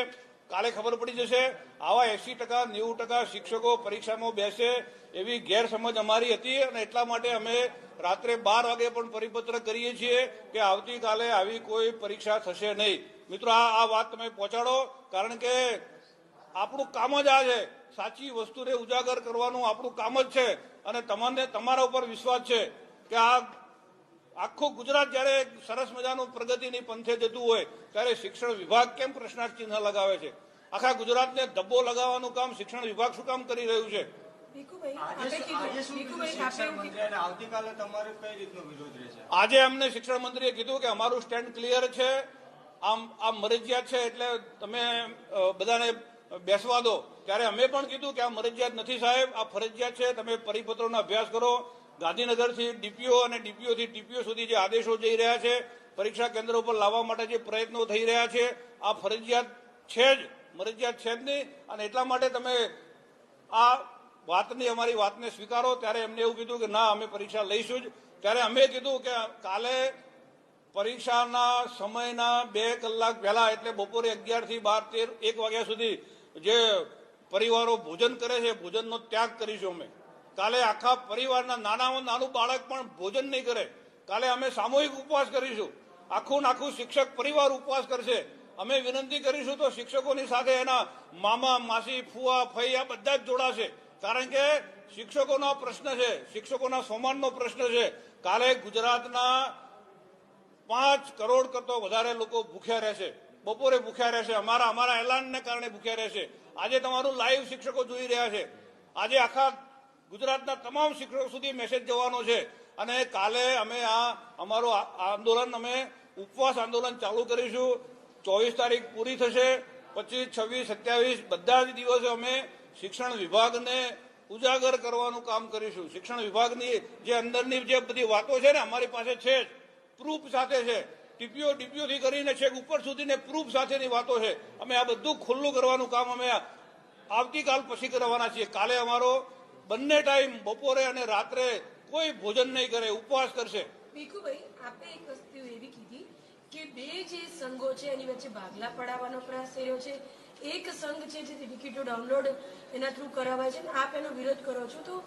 કાલે ખબર પડી જશે. આવા 80% 90% શિક્ષકો પરીક્ષામાં બેસે એવી ગેરસમજ અમારી હતી અને એટલા માટે અમે રાત્રે 12 વાગે પણ પરિપત્ર કરીએ છીએ કે આવતીકાલે આવી કોઈ પરીક્ષા થશે નહીં. મિત્રો, આ વાત તમે પહોંચાડો, કારણ કે આપણું કામ જ આ છે. સાચી વસ્તુને ઉજાગર કરવાનું આપણું કામ જ છે અને તમને તમારા ઉપર વિશ્વાસ છે કે આ આખું ગુજરાત જ્યારે સરસ મજાનું પ્રગતિની પંથે જતું હોય, ત્યારે શિક્ષણ વિભાગ કેમ પ્રશ્નાર્થ ચિહ્ન લગાવે છે? આખા ગુજરાતને ધબ્બો લગાવવાનું કામ શિક્ષણ વિભાગ શું કામ કરી રહ્યું છે? આજે અમને શિક્ષણ મંત્રીએ કીધું કે અમારું સ્ટેન્ડ ક્લિયર છે, આ મરજિયાત છે, એટલે તમે બધાને બેસવા દો. ત્યારે અમે પણ કીધું કે આ મરજિયાત નથી સાહેબ, આ ફરજિયાત છે. તમે પરિપત્રોનો અભ્યાસ કરો. ગાંધીનગરથી ડીપીઓ અને ડીપીઓથી ટીપીઓ સુધી જે આદેશો જઈ રહ્યા છે, પરીક્ષા કેન્દ્રો પર લાવવા માટે જે પ્રયત્નો થઈ રહ્યા છે, આ ફરજિયાત છે જ, મરજિયાત છે જ નહીં. અને એટલા માટે તમે આ અમારી વાતને સ્વીકારો. ત્યારે એમને એવું કીધું કે ના, અમે પરીક્ષા લઈશું જ. ત્યારે અમે કીધું કે કાલે પરીક્ષાના સમયના 2 કલાક પહેલા, એટલે બપોરે 11 થી 12, 13, 1 વાગ્યા સુધી જે પરિવારો ભોજન કરે છે, ભોજનનો ત્યાગ કરીશું અમે. કાલે આખા પરિવારના નાનામાં નાનું બાળક પણ ભોજન નહીં કરે. કાલે અમે સામૂહિક ઉપવાસ કરીશું. આખું શિક્ષક પરિવાર ઉપવાસ કરશે. અમે વિનંતી કરીશું તો શિક્ષકોની સાથે એના મામા, માસી, ફુવા, ફઈ આ બધા જ જોડાશે. કારણ કે શિક્ષકોનો પ્રશ્ન છે, શિક્ષકોના સન્માનનો પ્રશ્ન છે. કાલે ગુજરાતના 5 કરોડ કરતો વધારે લોકો ભૂખ્યા રહેશે, બપોરે ભૂખ્યા રહેશે. અમારા એલાનને કારણે ભૂખ્યા રહેશે. આજે તમારું લાઈવ શિક્ષકો જોઈ રહ્યા છે. આજે આખા ગુજરાતના તમામ શિક્ષકો સુધી મેસેજ જવાનો છે. અને કાલે અમે અમારું આંદોલન, અમે ઉપવાસ આંદોલન ચાલુ કરીશું. 24 તારીખ પૂરી થશે, 25, 26, 27 બધા જ દિવસે અમે શિક્ષણ વિભાગને ઉજાગર કરવાનું કામ કરીશું. શિક્ષણ વિભાગની જે અંદરની જે બધી વાતો છે ને, અમારી પાસે છે, પ્રૂફ સાથે છે. ટીપીઓથી કરીને છેક ઉપર સુધીને પ્રૂફ સાથેની વાતો છે. અમે આ બધું ખુલ્લું કરવાનું કામ અમે આવતીકાલ પછી કરવાના છીએ. કાલે અમારો બંને ટાઈમ, બપોરે અને રાત્રે, કોઈ ભોજન નહીં કરે, ઉપવાસ કરશે. ભીખુભાઈ, આપે એક વસ્તુ એવી કીધી કે 2 જે સંઘો છે એની વચ્ચે ભાગલા પડાવવાનો પ્રયાસ થઈ રહ્યો છે. એક સંઘ છે જે ટિકિટો ડાઉનલોડ એના થ્રુ કરાવાય છે, આપ એનો વિરોધ કરો છો, તો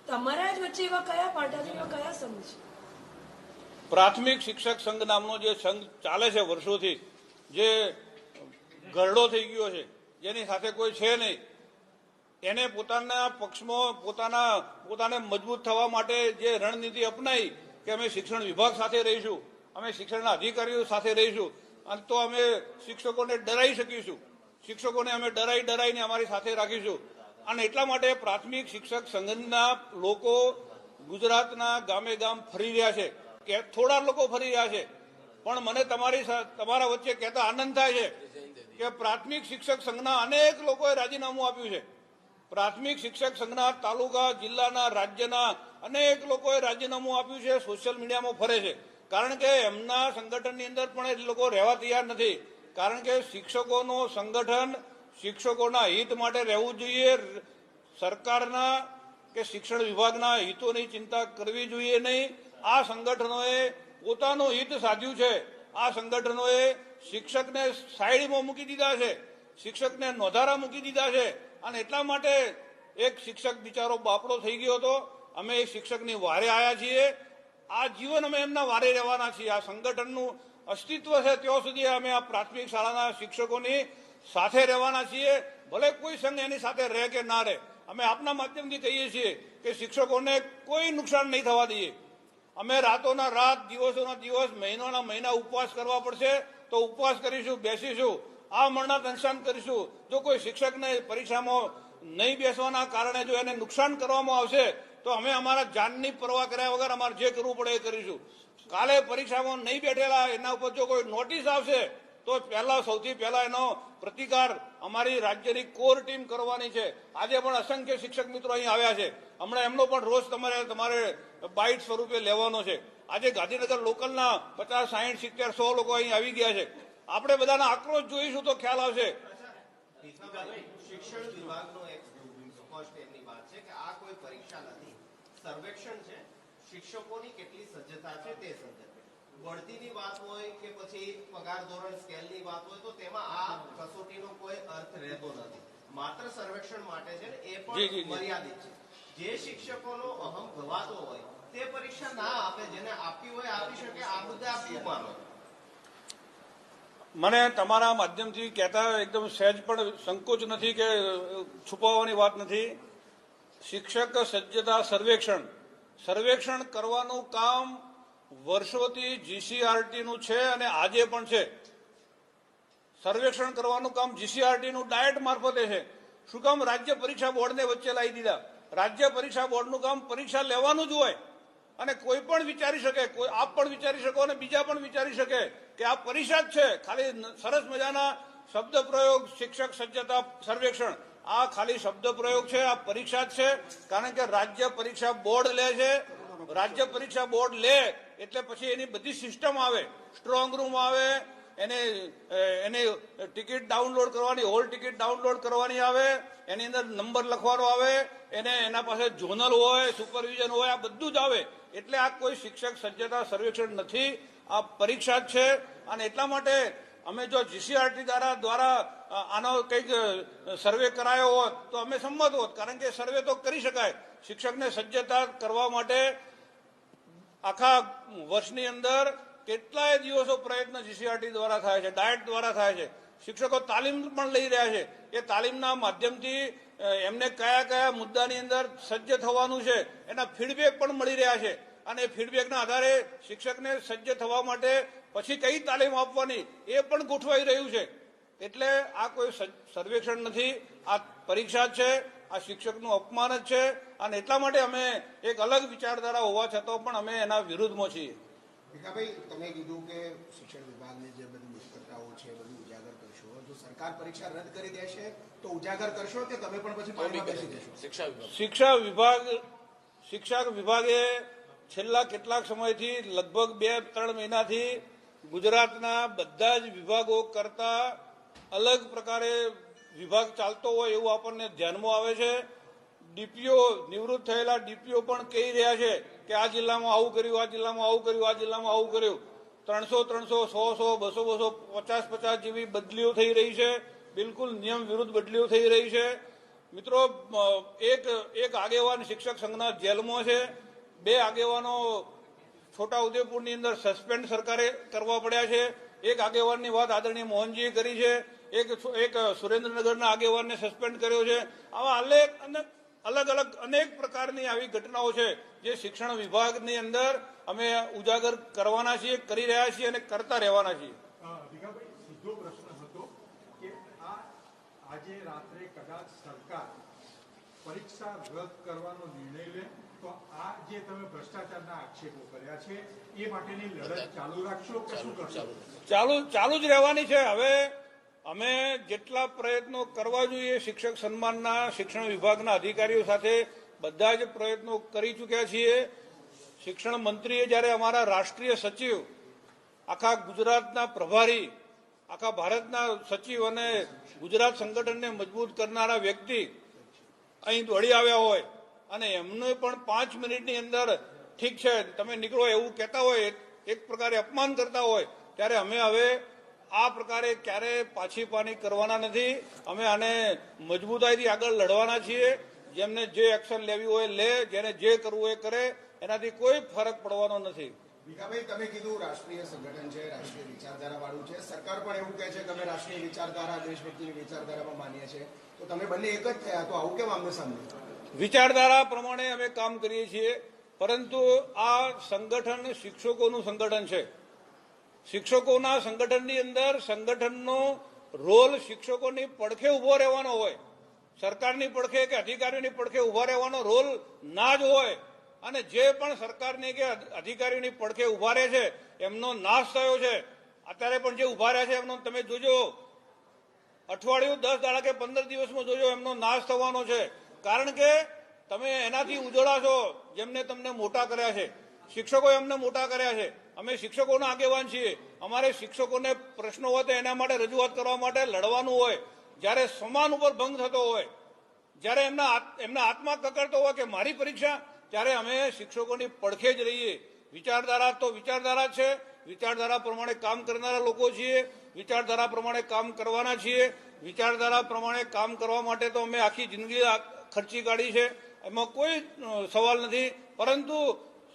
તમારા જ વચ્ચે એવા કયા પાટા છે, એવા કયા સંઘ છે? પ્રાથમિક શિક્ષક સંઘ નામનો જે સંઘ ચાલે છે વર્ષોથી, જે ગરડો થઈ ગયો છે, જેની સાથે કોઈ છે નહીં, એને પોતાના પક્ષમાં પોતાને મજબૂત થવા માટે જે રણનીતિ અપનાવી કે અમે શિક્ષણ વિભાગ સાથે રહીશું, અમે શિક્ષણના અધિકારીઓ સાથે રહીશું, અને તો અમે શિક્ષકોને ડરાવી શકીશું, શિક્ષકોને અમે ડરાઈને અમારી સાથે રાખીશું. અને એટલા માટે પ્રાથમિક શિક્ષક સંઘના લોકો ગુજરાતના ગામે ગામ ફરી રહ્યા છે, કે થોડા લોકો ફરી રહ્યા છે, પણ મને તમારા વચ્ચે કહેતા આનંદ થાય છે કે પ્રાથમિક શિક્ષક સંઘના અનેક લોકોએ રાજીનામું આપ્યું છે. પ્રાથમિક શિક્ષક સંઘના તાલુકા, જિલ્લાના, રાજ્યના અનેક લોકોએ રાજીનામું આપ્યું છે, સોશિયલ મીડિયામાં ફરે છે, કારણ કે એમના સંગઠનની અંદર પણ એ લોકો રહેવા તૈયાર નથી. કારણ કે શિક્ષકોનું સંગઠન શિક્ષકોના હિત માટે રહેવું જોઈએ, સરકારના કે શિક્ષણ વિભાગના હિતોની ચિંતા કરવી જોઈએ નહીં. આ સંગઠનોએ પોતાનું હિત સાધ્યું છે, આ સંગઠનોએ શિક્ષકને સાઈડમાં મૂકી દીધા છે, શિક્ષકને નોંધારા મૂકી દીધા છે, અને એટલા માટે એક શિક્ષક બિચારો બાપડો થઈ ગયો હતો. અમે એક શિક્ષકની વારે આવ્યા છીએ, આ જીવન અમે એમના વારે રહેવાના છીએ. આ સંગઠનનું અસ્તિત્વ છે ત્યાં સુધી અમે આ પ્રાથમિક શાળાના શિક્ષકોની સાથે રહેવાના છીએ, ભલે કોઈ સંઘ એની સાથે રહે કે ના રહે. અમે આપના માધ્યમથી કહીએ છીએ કે શિક્ષકોને કોઈ નુકસાન નહીં થવા દઈએ. અમે રાતોના રાત, દિવસોના દિવસ, મહિનોના મહિના ઉપવાસ કરવા પડશે તો ઉપવાસ કરીશું, બેસીશું, આ મરણાત અનશન કરીશું. જો કોઈ શિક્ષકને પરીક્ષામાં નહીં બેસવાના કારણે જો એને નુકસાન કરવામાં આવશે તો અમે અમારા જાનની પરવા કર્યા વગર અમારે જે કરવું પડે એ કરીશું. કાલે પરીક્ષામાં નહીં બેઠેલા એના ઉપર જો કોઈ નોટિસ આવશે તો સૌથી પહેલા એનો પ્રતિકાર અમારી રાજ્યની કોર ટીમ કરવાની છે. આજે પણ અસંખ્ય શિક્ષક મિત્રો અહીં આવ્યા છે, હમણાં એમનો પણ રોજ તમારે બાઇટ સ્વરૂપે લેવાનો છે. આજે ગાંધીનગર લોકલના 50, 60, 70, 100 લોકો અહીં આવી ગયા છે. આપણે બધાના આક્રોશ જોઈશું તો ખ્યાલ આવશે. શિક્ષણ વિભાગનો એક સ્પષ્ટ એમની વાત છે કે આ કોઈ પરીક્ષા નથી, સર્વેક્ષણ છે, શિક્ષકોની કેટલી સજ્જતા છે તે સંદર્ભે. બઢતીની વાત હોય કે પછી પગાર ધોરણ સ્કેલની વાત હોય તો તેમાં આ કસોટીનો કોઈ અર્થ રહેતો નથી. માત્ર સર્વેક્ષણ માટે છે ને એ પણ મર્યાદિત છે. જે શિક્ષકોનો અહમ ગવાતો હોય તે પરીક્ષા ના આપે, જેને આપી હોય આપી શકે. આ મુદ્દે આપ શું માનો? મને તમારા માધ્યમથી કહેતા એકદમ સહેજ પણ સંકોચ નથી કે છુપાવવાની વાત નથી. શિક્ષક સજ્જતા સર્વેક્ષણ કરવાનું કામ વર્ષોથી GCRT નું છે અને આજે પણ છે. સર્વેક્ષણ કરવાનું કામ GCRT નું ડાયટ મારફતે છે. શું કામ રાજ્ય પરીક્ષા બોર્ડને વચ્ચે લાવી દીધા? રાજ્ય પરીક્ષા બોર્ડનું કામ પરીક્ષા લેવાનું જ હોય, અને કોઈ પણ વિચારી શકે, આપ પણ વિચારી શકો અને બીજા પણ વિચારી શકે કે આ પરીક્ષા જ છે. ખાલી સરસ મજાના શબ્દ પ્રયોગ શિક્ષક સજ્જતા સર્વેક્ષણ, આ ખાલી શબ્દ પ્રયોગ છે, આ પરીક્ષા જ છે. કારણ કે રાજ્ય પરીક્ષા બોર્ડ લે છે. રાજ્ય પરીક્ષા બોર્ડ લે એટલે પછી એની બધી સિસ્ટમ આવે, સ્ટ્રોંગ રૂમ આવે, એને ટિકિટ ડાઉનલોડ કરવાની, હોલ ટિકિટ ડાઉનલોડ કરવાની આવે, એની અંદર નંબર લખવાનો આવે, એના પાસે ઝોનલ હોય, સુપરવિઝન હોય, આ બધું જ આવે. એટલે આ કોઈ શિક્ષક સજ્જતા સર્વેક્ષણ નથી, આ પરીક્ષા જ છે. અને એટલા માટે અમે જો GCRT દ્વારા આનો કંઈક સર્વે કરાયો હોત તો અમે સંમત હોત, કારણ કે સર્વે તો કરી શકાય. શિક્ષકને સજ્જતા કરવા માટે આખા વર્ષની અંદર કેટલાય દિવસો પ્રયત્ન GCRT દ્વારા થાય છે, ડાયટ દ્વારા થાય છે. શિક્ષકો તાલીમ પણ લઈ રહ્યા છે. એ તાલીમના માધ્યમથી એમને કયા કયા મુદ્દાની અંદર સજ્જ થવાનું છે એના ફીડબેક પણ મળી રહ્યા છે. અને ફીડબેકના આધારે શિક્ષકને સજ્જ થવા માટે પછી કઈ તાલીમ આપવાની એ પણ ગોઠવાઈ રહ્યું છે. એટલે આ કોઈ સર્વેક્ષણ નથી, આ પરીક્ષા જ છે, આ શિક્ષકનું અપમાન જ છે. અને એટલા માટે અમે એક અલગ વિચારધારા હોવા છતાં પણ અમે એના વિરુદ્ધમાં છીએ. ભીખાભાઈ, તમે કીધું કે શિક્ષણ વિભાગની જે બધી નિષ્ફળતાઓ છે બધું ઉજાગર કરશો. જો સરકાર પરીક્ષા રદ કરી દેશે તો ઉજાગર કરશો કે તમે પણ પછી પાણીમાં બેસી દેશો? શિક્ષા વિભાગે છેલ્લા કેટલાક સમયથી લગભગ 2-3 મહિનાથી ગુજરાતના બધા જ વિભાગો કરતા અલગ પ્રકારે વિભાગ ચાલતો હોય એવું આપણને ધ્યાનમાં આવે છે. ડીપીઓ, નિવૃત્ત થયેલા ડીપીઓ પણ કહી રહ્યા છે કે આ જિલ્લામાં આવું કર્યું, આ જિલ્લામાં આવું કર્યું, આ જિલ્લામાં આવું કર્યું. 300, 100, 100, 200, 50 જેવી બદલીઓ થઈ રહી છે. બિલકુલ નિયમ વિરુદ્ધ બદલીઓ થઈ રહી છે. મિત્રો, એક આગેવાન શિક્ષક સંઘના જેલમાં છે, 2 આગેવાનો છોટાઉદેપુરની અંદર સસ્પેન્ડ સરકારે કરવા પડ્યા છે. એક આગેવાનની વાત આદરણીય મોહનજીએ કરી છે, એક સુરેન્દ્રનગરના આગેવાનને સસ્પેન્ડ કર્યો છે. આવા અલગ અલગ અનેક પ્રકારની આવી ઘટનાઓ છે જે શિક્ષણ વિભાગની અંદર અમે ઉજાગર કરવાના છીએ, કરી રહ્યા છીએ અને કરતા રહેવાના છીએ. ભીખાભાઈ, સીધો પ્રશ્ન હતો કે આજે રાત્રે કદાચ સરકાર પરીક્ષા રદ કરવાનો નિર્ણય લે તો આ જે તમે ભ્રષ્ટાચારના આક્ષેપો કર્યા છે એ માટેની લડત ચાલુ રાખશો કે શું કરશો? ચાલુ જ રહેવાની છે. હવે અમે જેટલા પ્રયત્નો કરવા જોઈએ શિક્ષક સન્માનના શિક્ષણ વિભાગના અધિકારીઓ સાથે બધા જ પ્રયત્નો કરી ચૂક્યા છીએ. શિક્ષણ મંત્રીએ જ્યારે અમારા રાષ્ટ્રીય સચિવ, આખા ગુજરાતના પ્રભારી, આખા ભારતના સચિવ અને ગુજરાત સંગઠનને મજબૂત કરનારા વ્યક્તિ અહીં દોડી આવ્યા હોય અને એમને પણ 5 મિનિટની અંદર ઠીક છે તમે નીકળો એવું કહેતા હોય, એક પ્રકારે અપમાન કરતા હોય, ત્યારે અમે હવે આ પ્રકારે ક્યારે પાછી પાની કરવાના નથી. અમે આને મજબૂતાઈથી આગળ લડવાના છીએ. જેમને જે એક્શન લેવી હોય લે, જેને જે કરવું એ કરે, એનાથી કોઈ ફરક પડવાનો નથી. ભીખાભાઈ, તમે કીધું રાષ્ટ્રીય સંગઠન છે, રાષ્ટ્રીય વિચારધારા વાળું છે, સરકાર પણ એવું કહે છે કે અમે રાષ્ટ્રીય વિચારધારા, દેશભક્તિની વિચારધારામાં માનીએ છીએ, તો તમે બંને એક જ થયા, તો આવું કેમ આમને સામને? વિચારધારા પ્રમાણે અમે કામ કરીએ છીએ, પરંતુ આ સંગઠન શિક્ષકોનું સંગઠન છે. શિક્ષકોના સંગઠનની અંદર સંગઠનનો રોલ શિક્ષકોની પડખે ઉભો રહેવાનો હોય, સરકારની પડખે કે અધિકારીઓની પડખે ઉભા રહેવાનો રોલ ના જ હોય. અને જે પણ સરકારની કે અધિકારીઓની પડખે ઉભા રહે છે એમનો નાશ થયો છે. અત્યારે પણ જે ઉભા રહ્યા છે એમનો તમે જોજો, અઠવાડિયું 10 દાડા કે 15 દિવસમાં જોજો એમનો નાશ થવાનો છે. કારણ કે તમે એનાથી ઉજળા છો જેમને તમને મોટા કર્યા છે. શિક્ષકોએ અમને મોટા કર્યા છે. અમે શિક્ષકોના આગેવાન છીએ. અમારે શિક્ષકોને પ્રશ્નો હોય તો એના માટે રજૂઆત કરવા માટે લડવાનું હોય. જ્યારે સમાન ઉપર ભંગ થતો હોય, જ્યારે એમના આત્મા કકડતો હોય કે મારી પરીક્ષા, ત્યારે અમે શિક્ષકોની પડખે જ રહીએ. વિચારધારા તો વિચારધારા છે. વિચારધારા પ્રમાણે કામ કરનારા લોકો છીએ. વિચારધારા પ્રમાણે કામ કરવાના છીએ. વિચારધારા પ્રમાણે કામ કરવા માટે તો અમે આખી જિંદગી ખર્ચી કાઢી છે, એમાં કોઈ સવાલ નથી. પરંતુ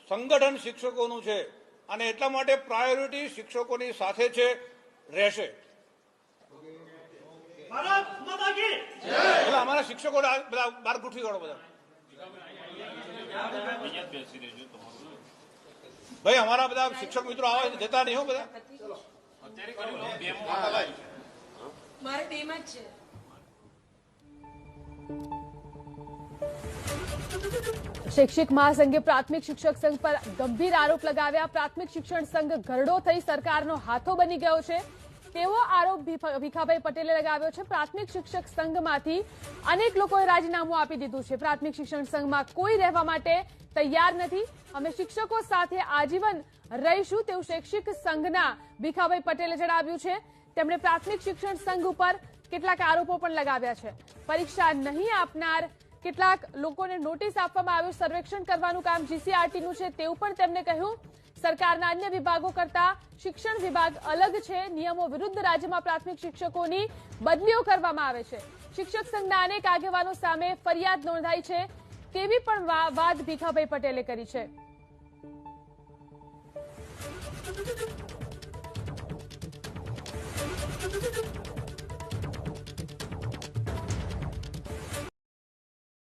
સંગઠન શિક્ષકોનું છે અને એટલા માટે પ્રાયોરિટી શિક્ષકોની સાથે છે, રહેશે. અમારા શિક્ષકો બધા બાર ગુઠી કાઢો બધા. ભાઈ અમારા બધા શિક્ષક મિત્રો આવે જતા નહીં હો બધા. મારે 2 જ છે. શૈક્ષિક મહાસંઘે પ્રાથમિક શિક્ષક સંઘ પર ગંભીર આરોપ લગાવ્યા. પ્રાથમિક શિક્ષણ સંઘ ઘરડો થઈ સરકારનો હાથો બની ગયો છે તેવો આરોપ ભીખાભાઈ પટેલે લગાવ્યો છે. પ્રાથમિક શિક્ષક સંઘમાંથી અનેક લોકોએ રાજીનામું આપી દીધું છે. પ્રાથમિક શિક્ષણ સંઘમાં કોઈ રહેવા માટે તૈયાર નથી. અમે શિક્ષકો સાથે આજીવન રહીશું તેવું શૈક્ષિક સંઘના ભીખાભાઈ પટેલે જણાવ્યું છે. તેમણે પ્રાથમિક શિક્ષણ સંઘ ઉપર કેટલાક આરોપો પણ લગાવ્યા છે. પરીક્ષા નહીં આપનાર કેટલાક લોકોને નોટિસ આપવામાં આવ્યું. સર્વેક્ષણ કરવાનું કામ જીસીઆરટીનું છે તેવું પણ તેમણે કહ્યું. સરકારના અન્ય વિભાગો કરતા શિક્ષણ વિભાગ અલગ છે. નિયમો વિરુદ્ધ રાજ્યમાં પ્રાથમિક શિક્ષકોની બદલીઓ કરવામાં આવે છે. શિક્ષક સંઘના અનેક આગેવાનો સામે ફરિયાદ નોંધાઈ છે તેવી પણ વાત ભીખાભાઈ પટેલે કરી છે.